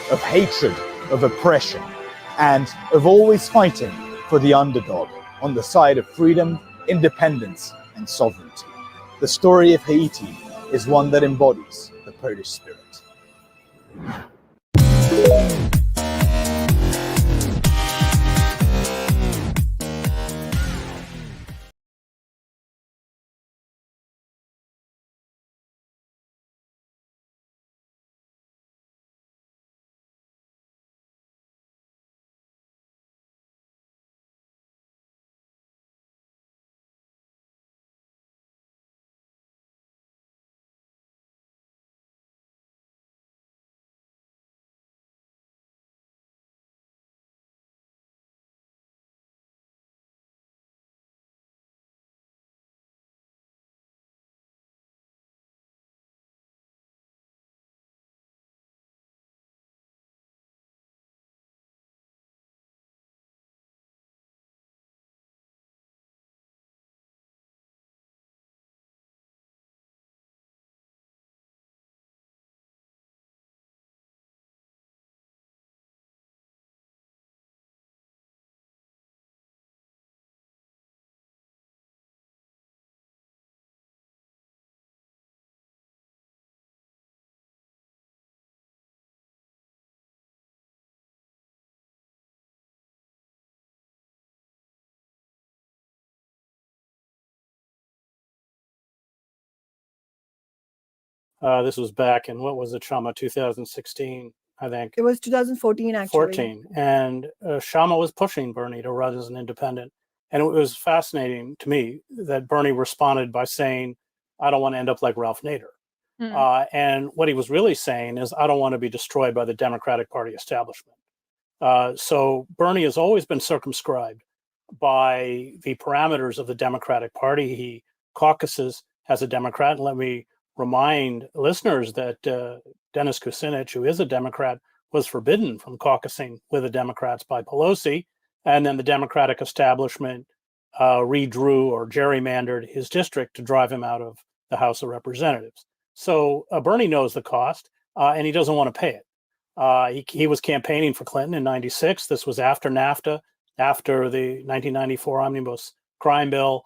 of hatred, of oppression, and of always fighting for the underdog on the side of freedom, independence, and sovereignty. The story of Haiti is one that embodies the Polish spirit. This was back in, what was it, Shama, 2016, I think. It was 2014, actually. 14. And Shama was pushing Bernie to run as an independent. And it was fascinating to me that Bernie responded by saying, I don't want to end up like Ralph Nader. And what he was really saying is, I don't want to be destroyed by the Democratic Party establishment. So Bernie has always been circumscribed by the parameters of the Democratic Party. He caucuses as a Democrat. And let me remind listeners that Dennis Kucinich, who is a Democrat, was forbidden from caucusing with the Democrats by Pelosi. And then the Democratic establishment redrew or gerrymandered his district to drive him out of the House of Representatives. So Bernie knows the cost, and he doesn't want to pay it. He was campaigning for Clinton in '96. This was after NAFTA, after the 1994 Omnibus Crime Bill.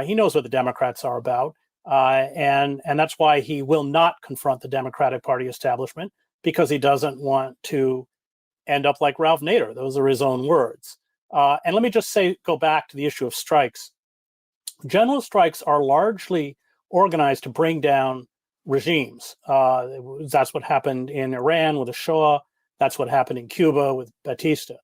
He knows what the Democrats are about, and that's why he will not confront the Democratic Party establishment, because he doesn't want to end up like Ralph Nader. Those are his own words. And let me just go back to the issue of strikes. General strikes are largely organized to bring down regimes. That's what happened in Iran with the Shah. That's what happened in Cuba with Batista.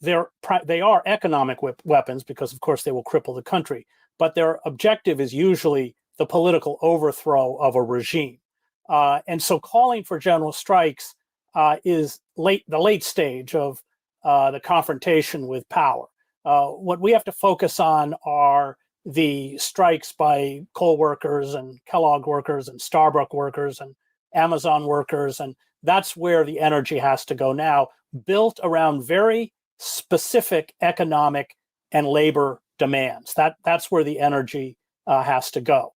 They are economic weapons because, of course, they will cripple the country. But their objective is usually the political overthrow of a regime. And so calling for general strikes is the late stage of the confrontation with power. What we have to focus on are the strikes by coal workers and Kellogg workers and Starbucks workers and Amazon workers. And that's where the energy has to go now, built around very specific economic and labor demands. That's where the energy has to go.